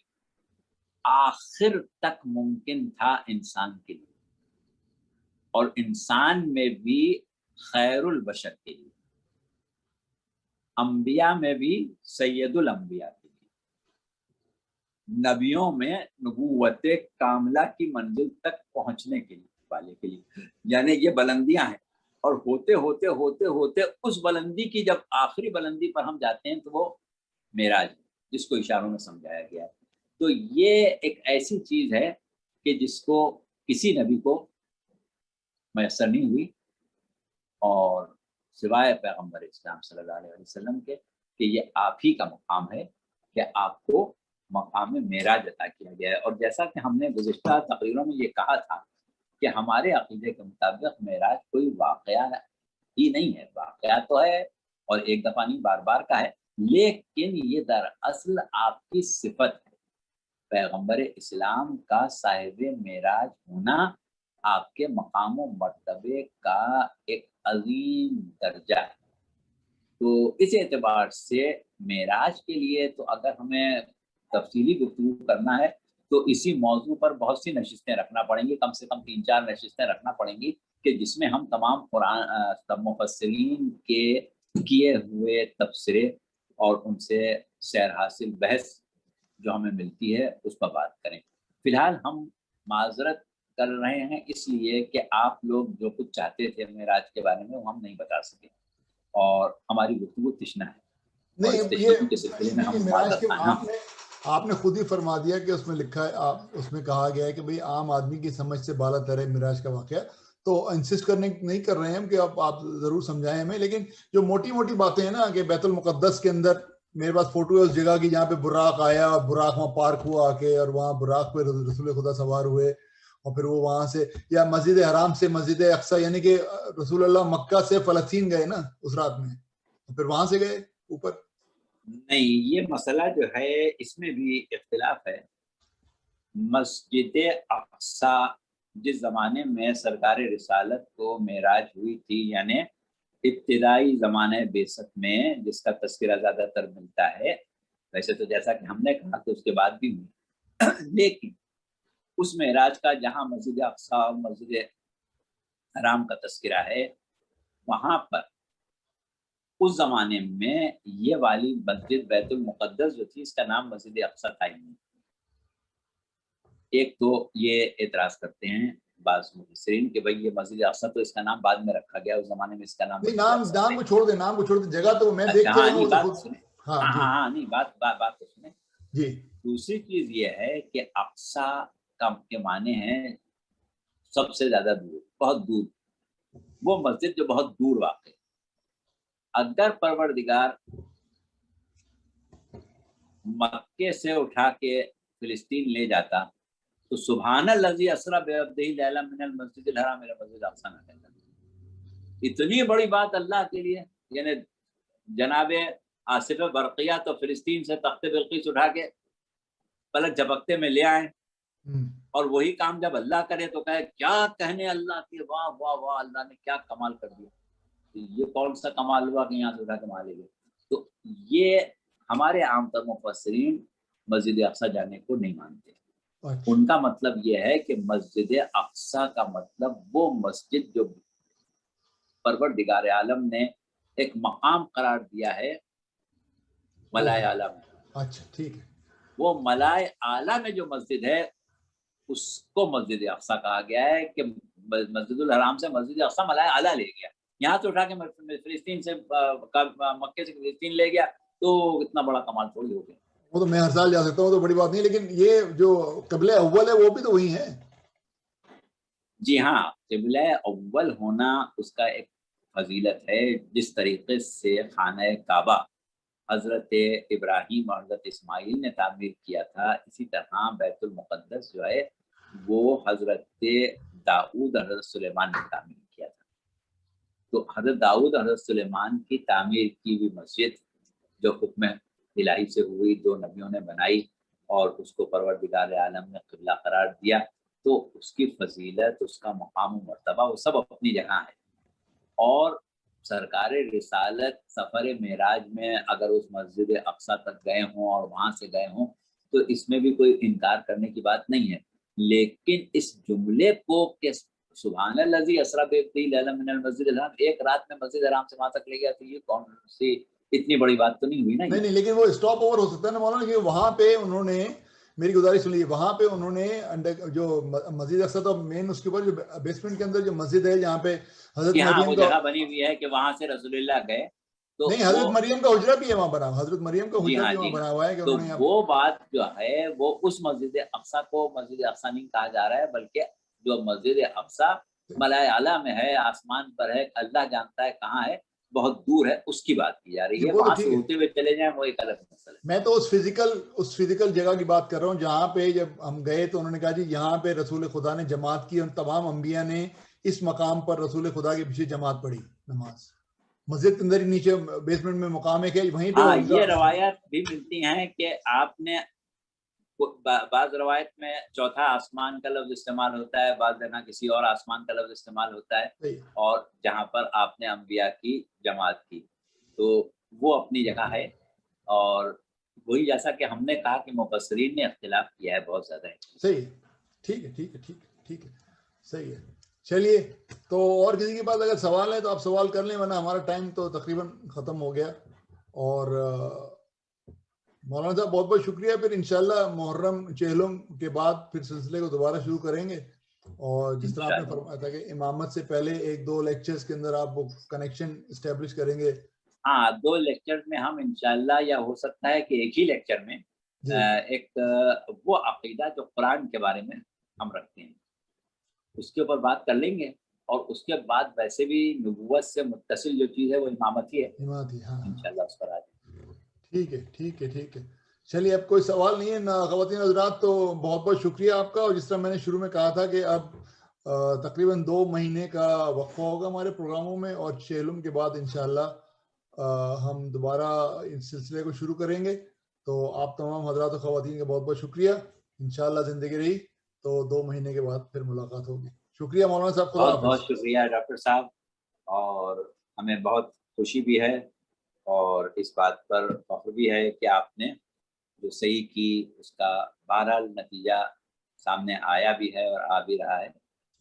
آخر تک ممکن تھا انسان کے لیے، اور انسان میں بھی خیر البشر کے لیے، انبیاء میں بھی سید الانبیاء کے لیے، نبیوں میں نبوت کاملہ کی منزل تک پہنچنے کے لیے والے کے لیے، یعنی یہ بلندیاں ہیں، اور ہوتے ہوتے ہوتے ہوتے اس بلندی کی جب آخری بلندی پر ہم جاتے ہیں تو وہ معراج ہے، جس کو اشاروں میں سمجھایا گیا ہے۔ تو یہ ایک ایسی چیز ہے کہ جس کو کسی نبی کو میسر نہیں ہوئی، اور سوائے پیغمبر اسلام صلی اللہ علیہ وسلم کے، کہ یہ آپ ہی کا مقام ہے کہ آپ کو مقام معراج عطا کیا گیا ہے۔ اور جیسا کہ ہم نے گزشتہ تقریروں میں یہ کہا تھا کہ ہمارے عقیدے کے مطابق معراج کوئی واقعہ ہی نہیں ہے، واقعہ تو ہے اور ایک دفعہ نہیں بار بار کا ہے، لیکن یہ دراصل آپ کی صفت ہے۔ پیغمبر اسلام کا صاحب معراج ہونا آپ کے مقام و مرتبے کا ایک عظیم درجہ ہے۔ تو اس اعتبار سے معراج کے لیے تو اگر ہمیں تفصیلی گفتگو کرنا ہے تو اسی موضوع پر بہت سی نشستیں رکھنا پڑیں گی، کم سے کم 3-4 نشستیں رکھنا پڑیں گی، کہ جس میں ہم تمام قرآن مفسرین کے کیے ہوئے تبصرے اور ان سے سیر حاصل بحث جو ہمیں ملتی ہے اس پر بات کریں۔ فی الحال ہم معذرت کر رہے ہیں اس لیے کہ آپ لوگ جو کچھ چاہتے تھے معراج کے بارے میں وہ ہم نہیں بتا سکے، اور ہماری گفتگو تشنا ہے، اور اس تشنگی کے سلسلے میں ہم معذرت خواہ۔ آپ نے خود ہی فرما دیا کہ اس میں لکھا ہے، اس میں کہا گیا ہے کہ بھئی عام آدمی کی سمجھ سے بالا تر ہے معراج کا واقعہ، تو انسسٹ کرنے نہیں کر رہے ہیں ہم کہ آپ ضرور سمجھائیں ہمیں، لیکن جو موٹی موٹی باتیں ہیں نا کہ بیت المقدس کے اندر میرے پاس فوٹو ہے اس جگہ کی جہاں پہ براق آیا اور براق وہاں پارک ہوا آ کے، اور وہاں براق پہ رسول خدا سوار ہوئے، اور پھر وہ وہاں سے، یا مسجد حرام سے مسجد اقصی، یعنی کہ رسول اللہ مکہ سے فلسطین گئے نا اس رات میں، اور پھر وہاں سے گئے اوپر، نہیں، یہ مسئلہ جو ہے اس میں بھی اختلاف ہے. مسجد اقصی جس زمانے میں سرکار رسالت کو معراج ہوئی تھی، یعنی ابتدائی زمانے بعثت میں، جس کا تذکرہ زیادہ تر ملتا ہے، ویسے تو جیسا کہ ہم نے کہا کہ اس کے بعد بھی ہوئی، لیکن اس معراج کا جہاں مسجد اقصی اور مسجد حرام کا تذکرہ ہے، وہاں پر اس زمانے میں یہ والی مسجد بیت المقدس جو تھی، اس کا نام مسجد اقصی تھا ہی نہیں. ایک تو یہ اعتراض کرتے ہیں بعض مفسرین کہ بھئی یہ مسجد اقصی تو اس کا نام بعد میں رکھا گیا، اس زمانے میں اس کا نام نام کو چھوڑ دیں، نام کو چھوڑ دیں، جگہ تو میں دیکھ کے رہا ہوں. بات سنیں، ہاں نہیں بات تو سنیں جی. دوسری چیز یہ ہے کہ اقصی کے معنی ہیں سب سے زیادہ دور، بہت دور، وہ مسجد جو بہت دور واقع ہے. اگر پروردگار مکے سے اٹھا کے فلسطین لے جاتا تو سبحان الذی اسری بعبدہ لیلا من المسجد الحرام الی المسجد الاقصی نہ کہتا. اتنی بڑی بات اللہ کے لیے، یعنی جناب آصف برقیہ تو فلسطین سے تخت بلقیس اٹھا کے پلک جھپکتے میں لے آئے، اور وہی کام جب اللہ کرے تو کہے کیا کہنے اللہ کے، واہ واہ واہ، اللہ نے کیا کمال کر دیا. یہ کون سا کمال ہوا کہ یہاں سے اٹھا کے وہاں لے گئے. تو یہ ہمارے عام طور مفسرین مسجد اقصی جانے کو نہیں مانتے. ان کا مطلب یہ ہے کہ مسجد اقصی کا مطلب وہ مسجد جو پروردگار عالم نے ایک مقام قرار دیا ہے ملائے اعلیٰ میں. اچھا ٹھیک ہے. وہ ملائے اعلیٰ میں جو مسجد ہے اس کو مسجد اقصی کہا گیا ہے کہ مسجد الحرام سے مسجد اقصی ملائے اعلیٰ لے گیا. یہاں سے اٹھا کے فلسطین سے مکے سے فلسطین لے گیا تو اتنا بڑا کمال تھوڑی ہو گیا. وہ تو میں ہر سال جا سکتا ہوں، تو بڑی بات نہیں، لیکن یہ جو قبلہ اول ہے وہ بھی تو وہی ہے. جی ہاں، قبلہ اول ہونا اس کا ایک فضیلت ہے. جس طریقے سے خانہ کعبہ حضرت ابراہیم اور حضرت اسماعیل نے تعمیر کیا تھا، اسی طرح بیت المقدس جو ہے وہ حضرت داؤد اور حضرت سلیمان نے تعمیر کیا تھا. تو حضرت داؤد اور حضرت سلیمان کی تعمیر کی ہوئی مسجد جو حکم الہی سے ہوئی، دو نبیوں نے بنائی اور اس کو پروردگار عالم نے قبلہ قرار دیا، تو اس کی فضیلت، اس کا مقام و مرتبہ وہ سب اپنی جگہ ہے. اور سرکار رسالت سفر معراج میں اگر اس مسجد اقصی تک گئے ہوں اور وہاں سے گئے ہوں تو اس میں بھی کوئی انکار کرنے کی بات نہیں ہے. لیکن اس جملے کو کہ سبحان الذی اسری بعبدہ لیلا من المسجد الحرام، ایک رات میں مسجد حرام سے وہاں تک لے گیا، تو یہ کون سی اتنی بڑی بات تو نہیں ہوئی نا. نہیں، لیکن وہ اسٹاپ اوور ہو سکتا ہے نا مولانا، کہ وہاں پہ انہوں نے، میری گزارش سن لیجیے، وہاں پہ انہوں نے جو مسجد اقصی تو مین اس کے اوپر جو بیسمنٹ کے اندر جو مسجد ہے جہاں پہ حضرت مریم کا جگہ بنی ہوئی ہے کہ وہاں سے رسول اللہ گئے تو نہیں، حضرت مریم کا حجرہ بھی ہے وہاں بنا، حضرت مریم کا حجرہ بھی وہاں بنا ہوا ہے. تو وہ بات جو ہے وہ اس مسجد اقصی کو مسجد اقصی نہیں کہا جا رہا ہے، بلکہ جو مسجد اقصی ملائے اعلیٰ میں ہے، آسمان پر ہے، اللہ جانتا ہے کہاں ہے، بہت دور ہے، اس کی بات کی جا رہی ہے. وہاں سے ہوتے ہوئے چلے جائیں وہ ایک الگ مسئلہ ہے. میں تو اس فزیکل جگہ کی بات کر رہا ہوں جہاں پہ جب ہم گئے تو انہوں نے کہا جی یہاں پہ رسول خدا نے جماعت کی اور تمام انبیاء نے اس مقام پر رسول خدا کے پیچھے جماعت پڑھی نماز. مسجد کے اندر ہی نیچے بیسمنٹ میں مقام ہے وہیں پہ. یہ روایات بھی ملتی ہیں کہ آپ نے، بعض روایت میں چوتھا آسمان کا لفظ استعمال ہوتا ہے، بعض جگہ کسی اور آسمان کا لفظ استعمال ہوتا ہے، اور جہاں پر آپ نے انبیاء کی جماعت کی تو وہ اپنی جگہ ہے. اور وہی جیسا کہ ہم نے کہا کہ مفسرین نے اختلاف کیا ہے بہت زیادہ. صحیح، ٹھیک ہے، صحیح ہے. چلیے، تو اور کسی کے پاس اگر سوال ہے تو آپ سوال کر لیں، ورنہ ہمارا ٹائم تو تقریباً ختم ہو گیا. اور مولانا صاحب بہت بہت شکریہ. پھر انشاءاللہ محرم چہلم کے بعد پھر سلسلے کو دوبارہ شروع کریں گے. اور جس طرح آپ نے فرمایا تھا کہ امامت سے پہلے 1-2 لیکچرز کے اندر آپ وہ کنیکشن اسٹیبلش کریں گے. ہاں، 2 لیکچر میں ہم انشاءاللہ، یا ہو سکتا ہے کہ ایک ہی لیکچر میں ایک وہ عقیدہ جو قرآن کے بارے میں ہم رکھتے ہیں اس کے اوپر بات کر لیں گے. اور اس کے بعد ویسے بھی نبوت سے متصل جو چیز ہے وہ امامت ہی ہے، انشاءاللہ اس پر آ جائیں. ٹھیک ہے. چلیے، اب کوئی سوال نہیں ہے نا خواتین حضرات، تو بہت بہت شکریہ آپ کا. اور جس طرح میں نے شروع میں کہا تھا کہ اب تقریباً 2 مہینے کا وقفہ ہوگا ہمارے پروگراموں میں، اور چہلم کے بعد انشاءاللہ ہم دوبارہ اس سلسلے کو شروع کریں گے. تو آپ تمام حضرات و خواتین کا بہت بہت شکریہ. انشاءاللہ زندگی رہی تو 2 مہینے کے بعد پھر ملاقات ہوگی. شکریہ مولانا صاحب. خدا حافظ. بہت شکریہ ڈاکٹر صاحب, اور ہمیں بہت خوشی بھی ہے اور اس بات پر فخر بھی ہے کہ آپ نے جو صحیح کی اس کا بہرحال نتیجہ سامنے آیا بھی ہے اور آ بھی رہا ہے.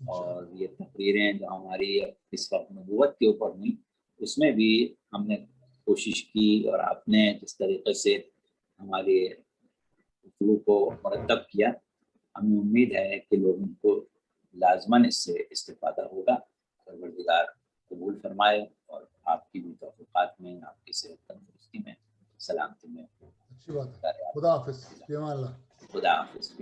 اور یہ تقریریں جو ہماری اس وقت نبوت کے اوپر ہوئی اس میں بھی ہم نے کوشش کی, اور آپ نے جس طریقے سے ہمارے گفتگو کو مرتب کیا, ہمیں امید ہے کہ لوگوں کو لازماً اس سے استفادہ ہوگا. پروردگار قبول فرمائے اور آپ کی بھی توفیقات میں, آپ کی صحت تندرستی میں, سلامتی میں. اچھی بات ہے. خدا حافظ. خدا حافظ.